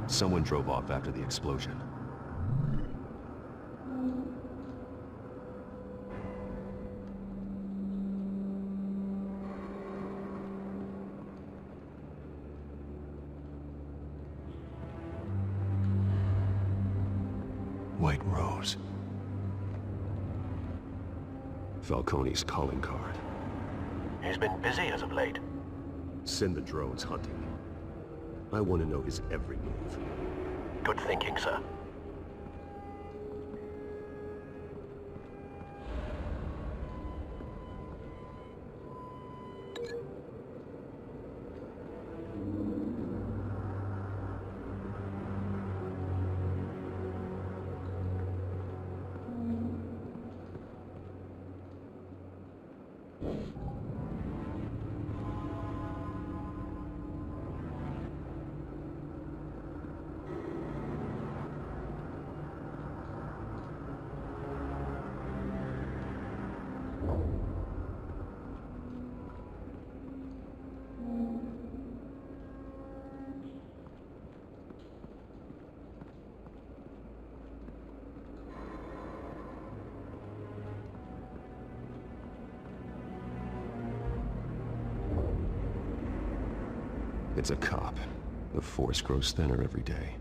Someone drove off after the explosion. White Rose. Falcone's calling card. He's been busy as of late. Send the drones hunting. I want to know his every move. Good thinking, sir. It's a cop. The force grows thinner every day.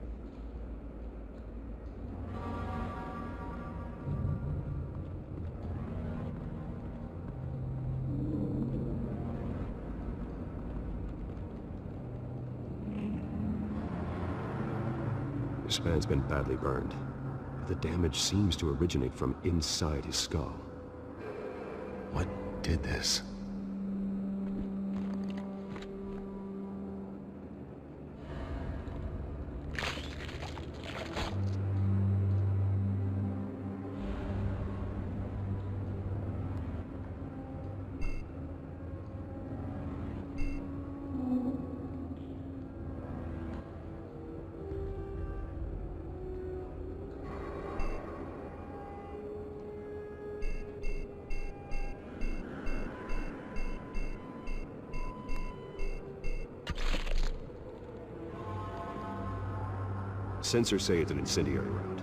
This man's been badly burned. The damage seems to originate from inside his skull. What did this? Sensors say it's an incendiary round.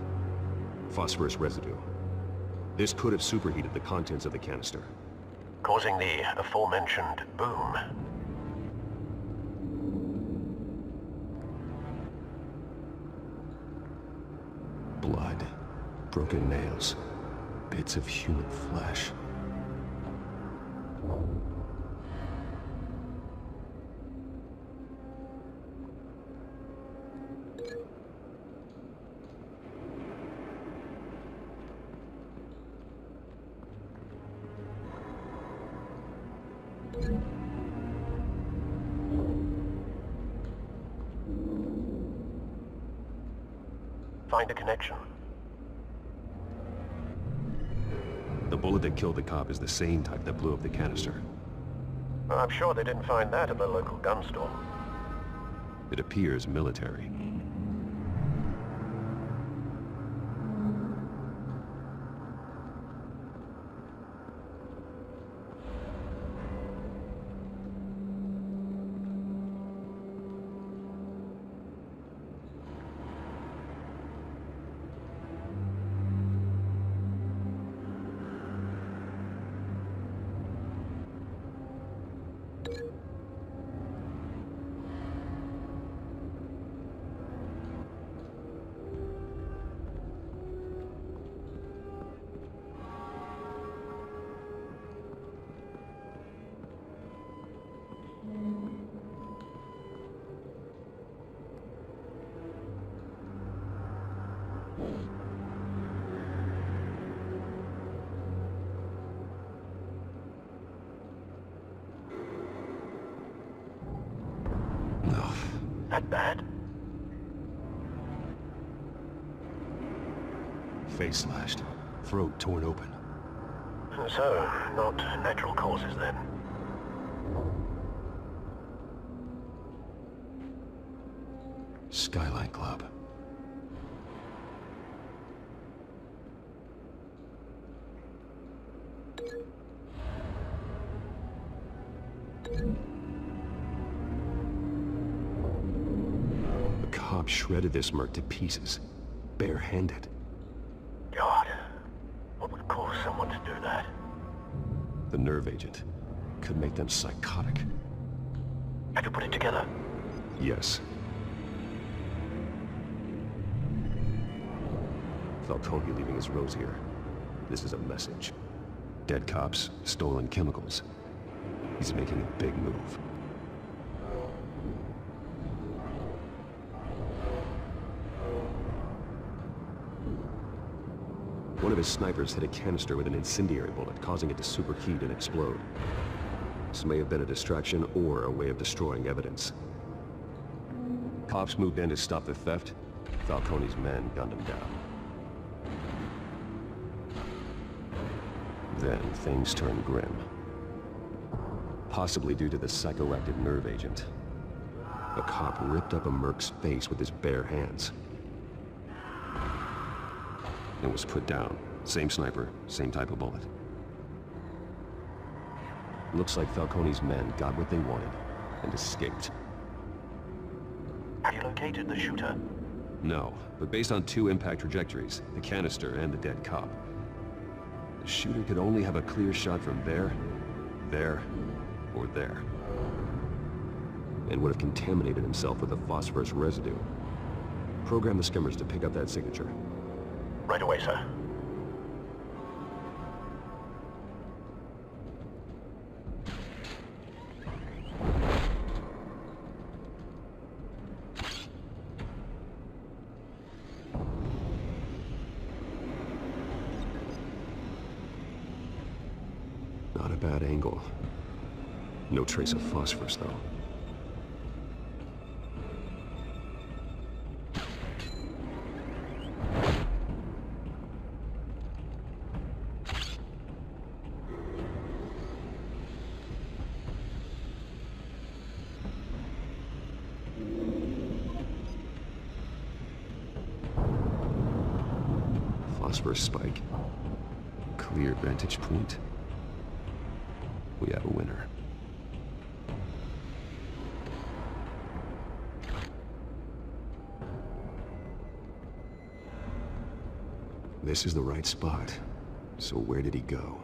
Phosphorus residue. This could have superheated the contents of the canister, causing the aforementioned boom. Blood, broken nails, bits of human flesh. Find a connection. The bullet that killed the cop is the same type that blew up the canister. I'm sure they didn't find that at the local gun store. It appears military. That bad? Face slashed, throat torn open. So, not natural causes then. Skyline Club. The cop shredded this merc to pieces, barehanded. God, what would cause someone to do that? The nerve agent could make them psychotic. Have you put it together? Yes. Falcone leaving his rose here. This is a message. Dead cops, stolen chemicals. He's making a big move. One of his snipers hit a canister with an incendiary bullet, causing it to superheat and explode. This may have been a distraction or a way of destroying evidence. Cops moved in to stop the theft. Falcone's men gunned him down. Then things turned grim. Possibly due to the psychoactive nerve agent. A cop ripped up a merc's face with his bare hands. And was put down. Same sniper, same type of bullet. Looks like Falcone's men got what they wanted and escaped. Have you located the shooter? No, but based on two impact trajectories, the canister and the dead cop, the shooter could only have a clear shot from there, or there. and would have contaminated himself with the phosphorus residue. Program the skimmers to pick up that signature. Right away, sir. Not a bad angle. No trace of phosphorus, though. Phosphorus spike. Clear vantage point. We have a winner. This is the right spot. So where did he go?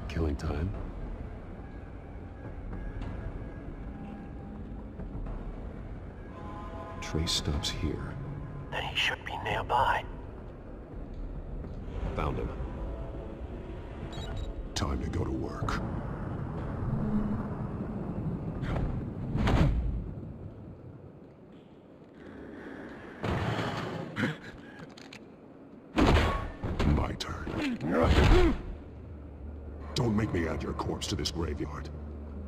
Killing time? Trace stops here. Then he should be nearby. Found him. Time to go to work. My turn. Don't make me add your corpse to this graveyard.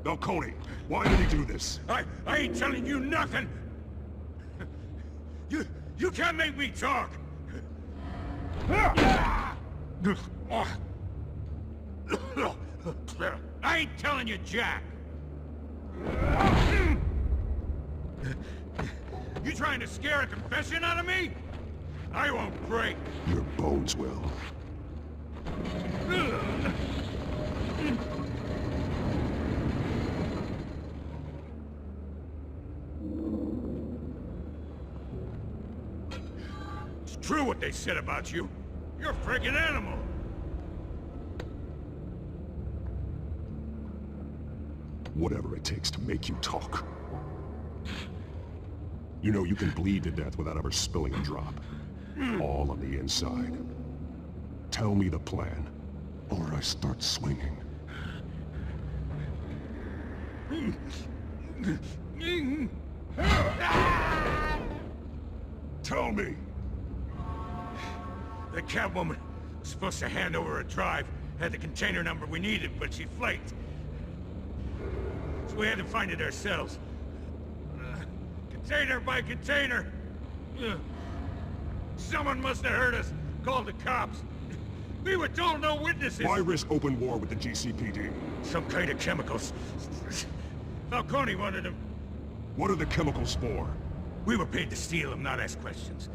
Falcone, why did he do this? I ain't telling you nothing! You can't make me talk! I ain't telling you jack! You trying to scare a confession out of me? I won't break! Your bones will. True what they said about you. You're a friggin' animal. Whatever it takes to make you talk. You know you can bleed to death without ever spilling a drop. All on the inside. Tell me the plan, or I start swinging. Tell me! The Catwoman was supposed to hand over a drive, had the container number we needed, but she flaked. So we had to find it ourselves. Container by container! Someone must have heard us, called the cops. We were told no witnesses! Why risk open war with the GCPD? Some kind of chemicals. Falcone wanted them. What are the chemicals for? We were paid to steal them, not ask questions.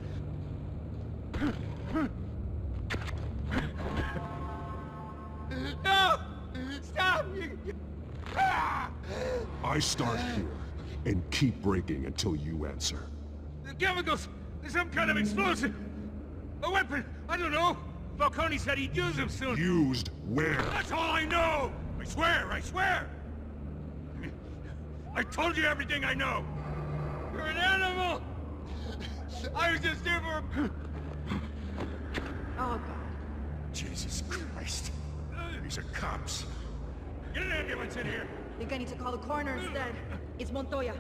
No! Stop! I start here, and keep breaking until you answer. The chemicals! There's some kind of explosive! A weapon! I don't know! Falcone said he'd use them soon! Used where? That's all I know! I swear! I swear! I told you everything I know! You're an animal! I was just here for... Oh, God. Jesus Christ. These are cops. Get an ambulance in here! Think I need to call the coroner instead. It's Montoya.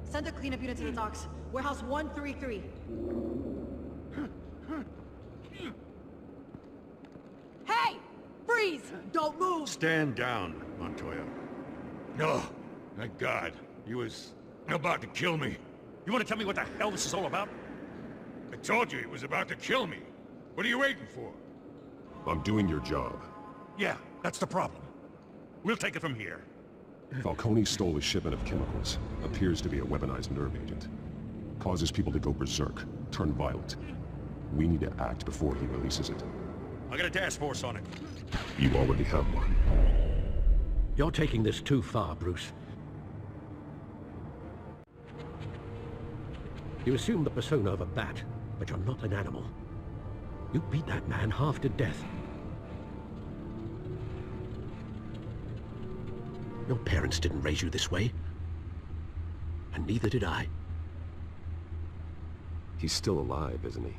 Send a cleanup unit to the docks. Warehouse 133. Hey! Freeze! Don't move! Stand down, Montoya. No, thank God. He was about to kill me. You want to tell me what the hell this is all about? I told you he was about to kill me. What are you waiting for? I'm doing your job. Yeah, that's the problem. We'll take it from here. Falcone stole a shipment of chemicals. Appears to be a weaponized nerve agent. Causes people to go berserk, turn violent. We need to act before he releases it. I got a task force on it. You already have one. You're taking this too far, Bruce. You assume the persona of a bat, but you're not an animal. You beat that man half to death. Your parents didn't raise you this way. And neither did I. He's still alive, isn't he?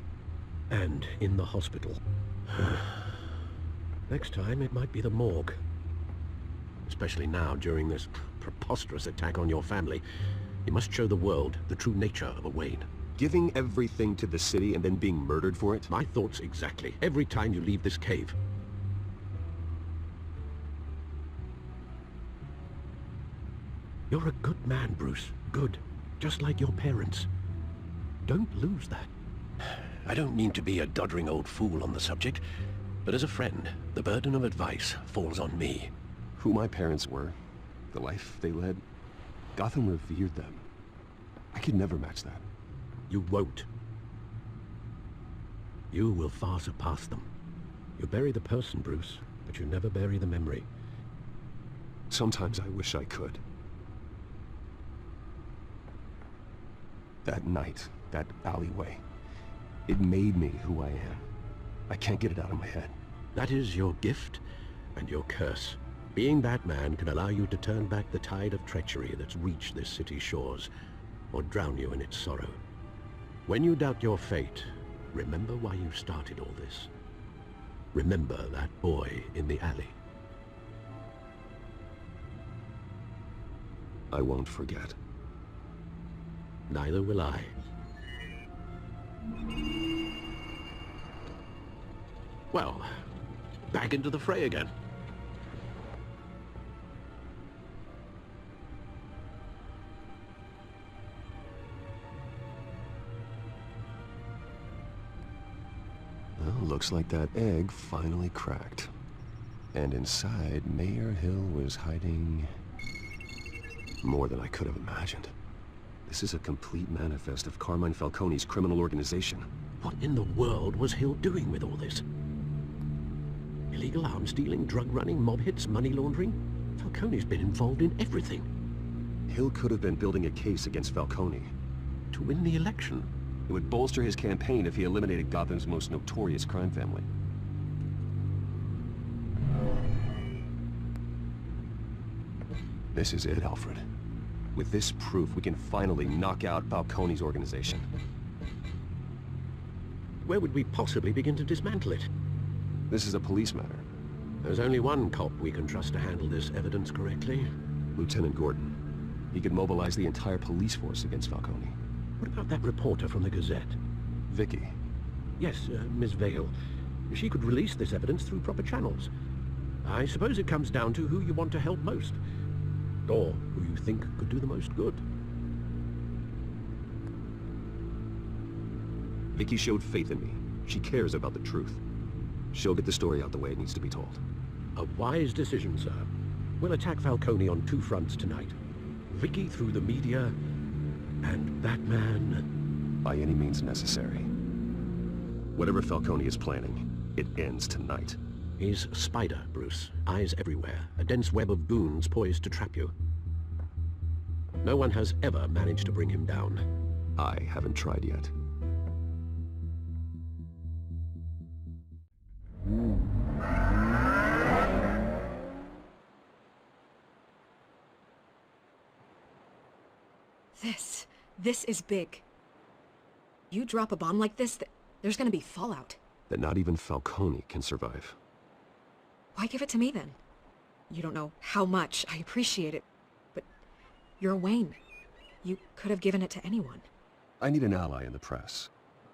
And in the hospital. Next time, it might be the morgue. Especially now, during this preposterous attack on your family. You must show the world the true nature of a Wayne. Giving everything to the city and then being murdered for it? My thoughts exactly. Every time you leave this cave. You're a good man, Bruce. Good. Just like your parents. Don't lose that. I don't mean to be a doddering old fool on the subject, but as a friend, the burden of advice falls on me. Who my parents were, the life they led, Gotham revered them. I could never match that. You won't. You will far surpass them. You bury the person, Bruce, but you never bury the memory. Sometimes I wish I could. That night, that alleyway, it made me who I am. I can't get it out of my head. That is your gift and your curse. Being Batman can allow you to turn back the tide of treachery that's reached this city's shores, or drown you in its sorrow. When you doubt your fate, remember why you started all this. Remember that boy in the alley. I won't forget. Neither will I. Well, back into the fray again. Well, looks like that egg finally cracked. And inside, Mayor Hill was hiding more than I could have imagined. This is a complete manifest of Carmine Falcone's criminal organization. What in the world was Hill doing with all this? Illegal arms dealing, drug running, mob hits, money laundering? Falcone's been involved in everything. Hill could have been building a case against Falcone. To win the election? It would bolster his campaign if he eliminated Gotham's most notorious crime family. This is it, Alfred. With this proof, we can finally knock out Falcone's organization. Where would we possibly begin to dismantle it? This is a police matter. There's only one cop we can trust to handle this evidence correctly. Lieutenant Gordon. He could mobilize the entire police force against Falcone. What about that reporter from the Gazette? Vicky. Yes, Miss Vale. She could release this evidence through proper channels. I suppose it comes down to who you want to help most. Or who you think could do the most good. Vicky showed faith in me. She cares about the truth. She'll get the story out the way it needs to be told. A wise decision, sir. We'll attack Falcone on two fronts tonight. Vicky through the media, and Batman... by any means necessary. Whatever Falcone is planning, it ends tonight. He's a spider, Bruce. Eyes everywhere. A dense web of goons poised to trap you. No one has ever managed to bring him down. I haven't tried yet. This is big. You drop a bomb like this, there's gonna be fallout. That not even Falcone can survive. Why give it to me then? You don't know how much I appreciate it, but you're Wayne. You could have given it to anyone. I need an ally in the press.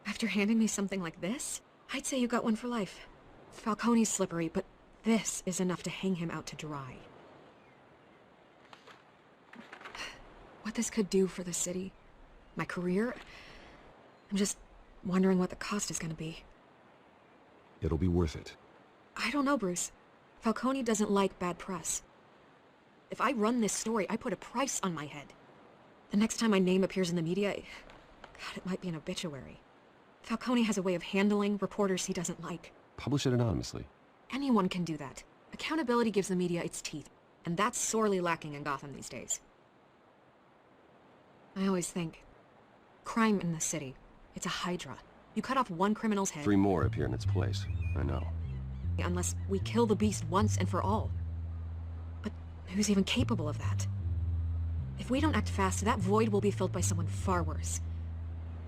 After handing me something like this, I'd say you got one for life. Falcone's slippery, but this is enough to hang him out to dry. What this could do for the city, my career, I'm just wondering what the cost is gonna be. It'll be worth it. I don't know, Bruce. Falcone doesn't like bad press. If I run this story, I put a price on my head. The next time my name appears in the media, God, it might be an obituary. Falcone has a way of handling reporters he doesn't like. Publish it anonymously. Anyone can do that. Accountability gives the media its teeth, and that's sorely lacking in Gotham these days. I always think, crime in the city, it's a hydra. You You cut off one criminal's head. 3 more appear in its place. I know. Unless we kill the beast once and for all. But who's even capable of that? If we don't act fast, that void will be filled by someone far worse.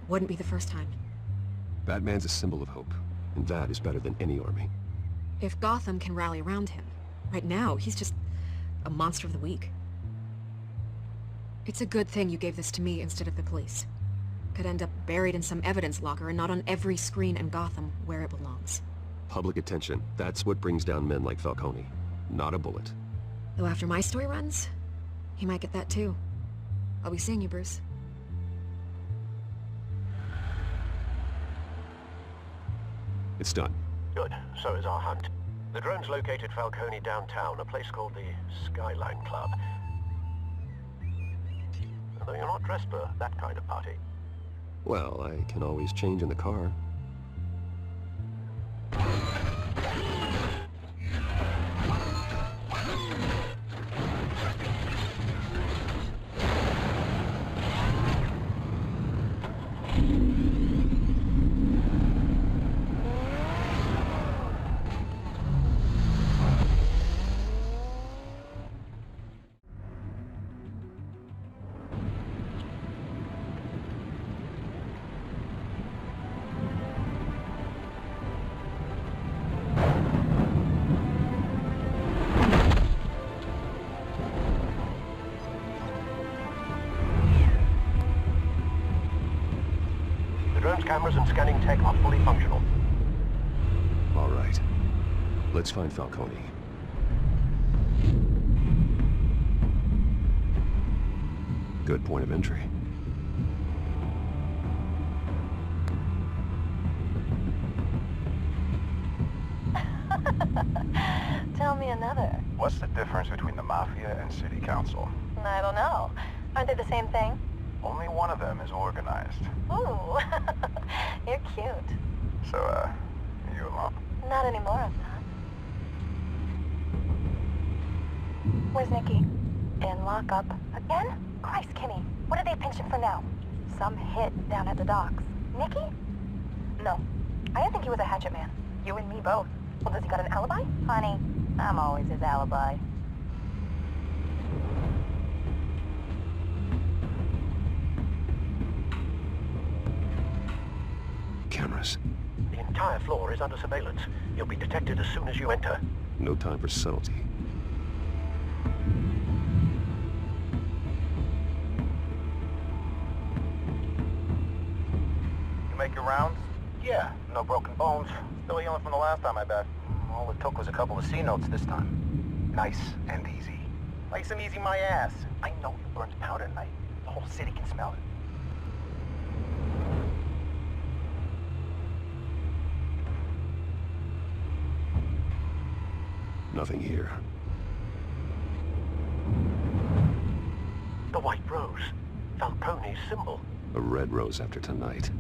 Wouldn't be the first time. Batman's a symbol of hope, and that is better than any army. If Gotham can rally around him, right now, he's just a monster of the week. It's a good thing you gave this to me instead of the police. Could end up buried in some evidence locker and not on every screen in Gotham where it belongs. Public attention, that's what brings down men like Falcone. Not a bullet. Though after my story runs, he might get that too. I'll be seeing you, Bruce. It's done. Good. So is our hunt. The drones located Falcone downtown, a place called the Skyline Club. Although you're not dressed for that kind of party. Well, I can always change in the car. Cameras and scanning tech are fully functional. All right. Let's find Falcone. Good point of entry. Tell me another. What's the difference between the Mafia and City Council? I don't know. Aren't they the same thing? Only one of them is organized. Ooh, you're cute. So, you alone? Not anymore, I'm not. Where's Nikki? In lockup. Again? Christ, Kenny. What did they pinch him for now? Some hit down at the docks. Nikki? No. I didn't think he was a hatchet man. You and me both. Well, does he got an alibi? Honey, I'm always his alibi. Cameras. The entire floor is under surveillance. You'll be detected as soon as you enter. No time for subtlety. You make your rounds? Yeah, no broken bones. Still healing from the last time, I bet. All it took was a couple of C notes this time. Nice and easy. Nice and easy my ass. I know you burned powder tonight. The whole city can smell it. Nothing here. The white rose. Falcone's symbol. A red rose after tonight.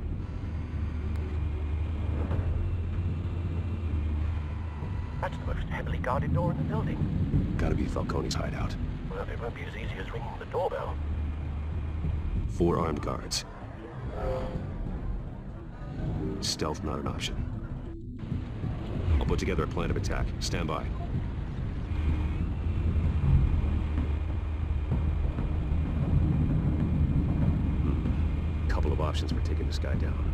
That's the most heavily guarded door in the building. Gotta be Falcone's hideout. Well, it won't be as easy as ringing the doorbell. 4 armed guards. Stealth not an option. I'll put together a plan of attack. Stand by. Couple of options for taking this guy down.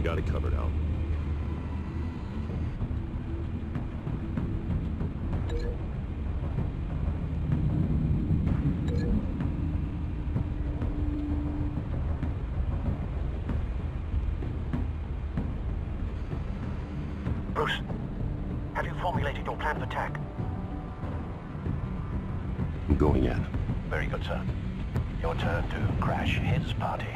got it covered, Al. Bruce, have you formulated your plan of attack? I'm going in. Very good, sir. Your turn to crash his party.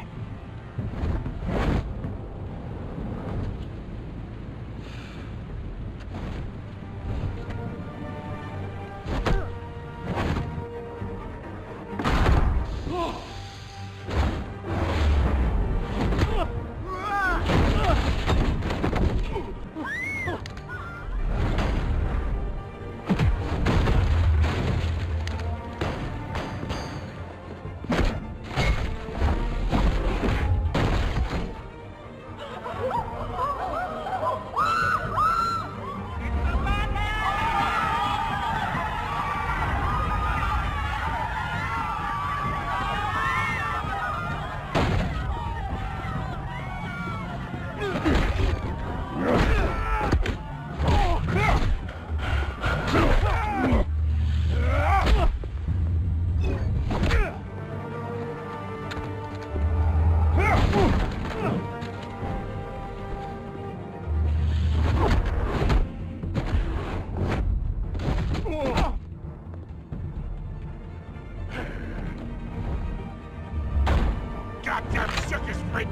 Goddamn circus freak!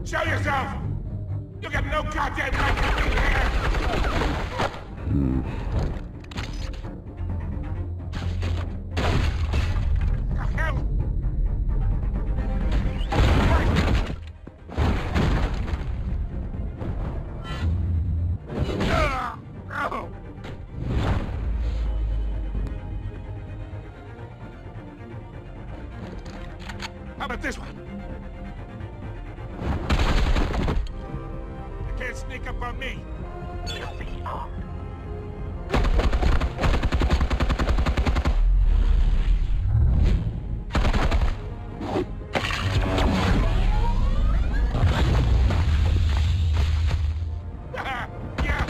Show yourself! You got no goddamn right to be here! The hell? Oh! How about this one? You can't sneak up on me. You'll be armed. Yeah.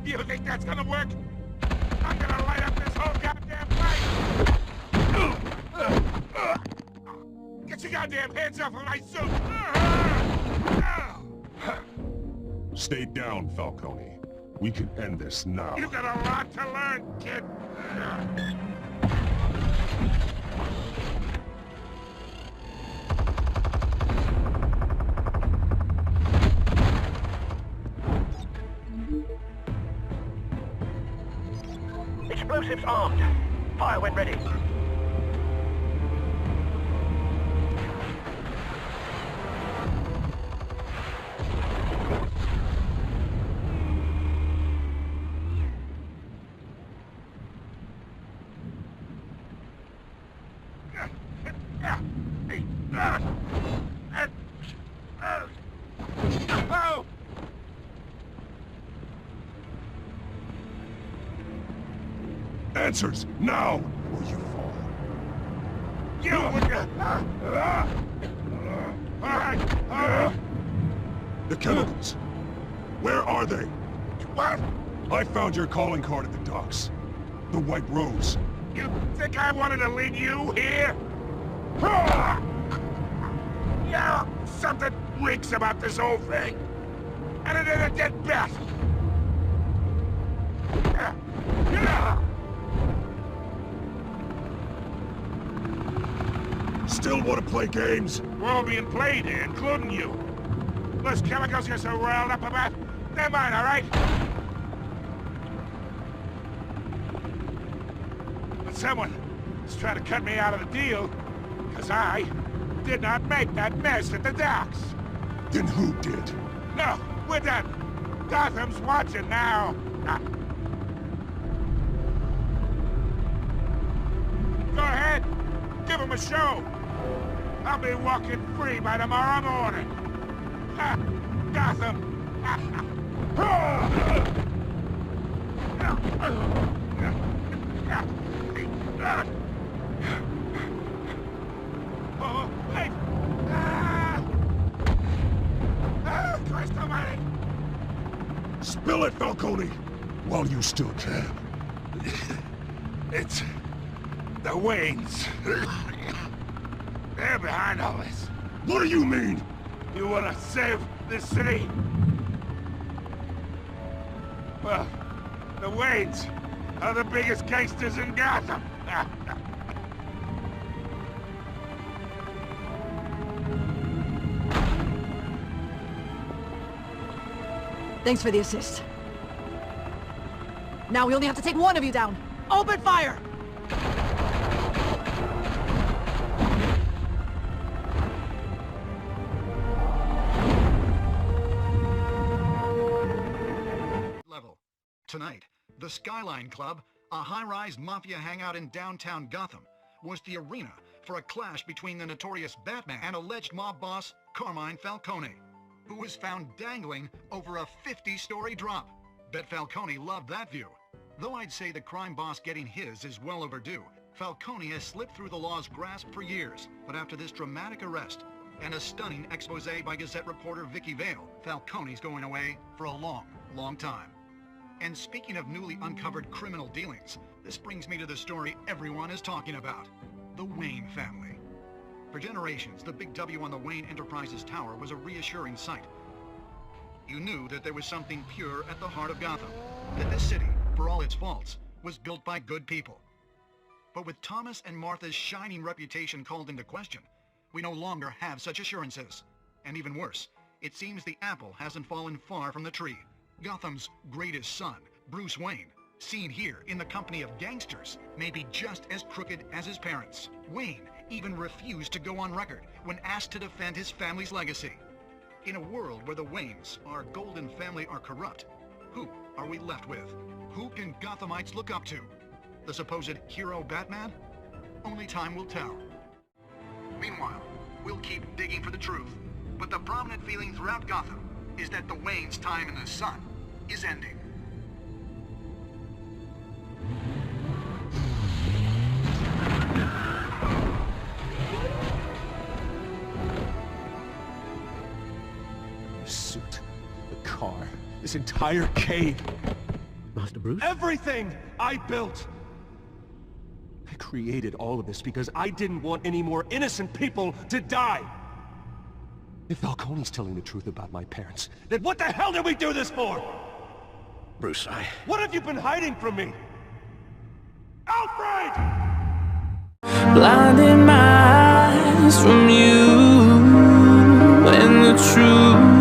You think that's gonna work? I'm gonna light up this whole goddamn place! Get your goddamn hands off of my suit! Stay down, Falcone. We can end this now. You got a lot to learn, kid! Explosives armed. Fire when ready. Oh! Answers, now, or you fall. You all right. The chemicals. Where are they? What? I found your calling card at the docks. The White Rose. You think I wanted to lead you here? Yeah, something reeks about this whole thing. And it is a dead bat. Still want to play games? We're all being played here, including you. Those chemicals you're so riled up about, they're mine, all right? But someone is trying to cut me out of the deal, because I did not make that mess at the docks. Then who did? No, we're done. Gotham's watching now. Go ahead. Give him a show. I'll be walking free by tomorrow morning. Gotham. Spill it, Falcone! While you still can. It's... the Waynes. They're behind all this. What do you mean? You wanna save this city? Well, the Waynes are the biggest gangsters in Gotham. Thanks for the assist. Now we only have to take one of you down. Open fire! Level. Tonight, the Skyline Club, a high-rise mafia hangout in downtown Gotham, was the arena for a clash between the notorious Batman and alleged mob boss Carmine Falcone, who was found dangling over a 50-story drop. Bet Falcone loved that view. Though I'd say the crime boss getting his is well overdue, Falcone has slipped through the law's grasp for years. But after this dramatic arrest and a stunning expose by Gazette reporter Vicky Vale, Falcone's going away for a long, long time. And speaking of newly uncovered criminal dealings, this brings me to the story everyone is talking about: the Wayne family. For generations, the big W on the Wayne Enterprises Tower was a reassuring sight. You knew that there was something pure at the heart of Gotham, that this city, for all its faults, was built by good people. But with Thomas and Martha's shining reputation called into question, we no longer have such assurances. And even worse, it seems the apple hasn't fallen far from the tree. Gotham's greatest son, Bruce Wayne, seen here in the company of gangsters, may be just as crooked as his parents. Wayne even refused to go on record when asked to defend his family's legacy. In a world where the Waynes, our golden family, are corrupt, who are we left with? Who can Gothamites look up to? The supposed hero Batman? Only time will tell. Meanwhile, we'll keep digging for the truth, but the prominent feeling throughout Gotham is that the Waynes' time in the sun is ending. The suit, the car, this entire cave. Master Bruce? Everything I built! I created all of this because I didn't want any more innocent people to die! If Falcone's telling the truth about my parents, then what the hell did we do this for? Bruce, What have you been hiding from me? Alfred! Blinding my eyes from you and the truth.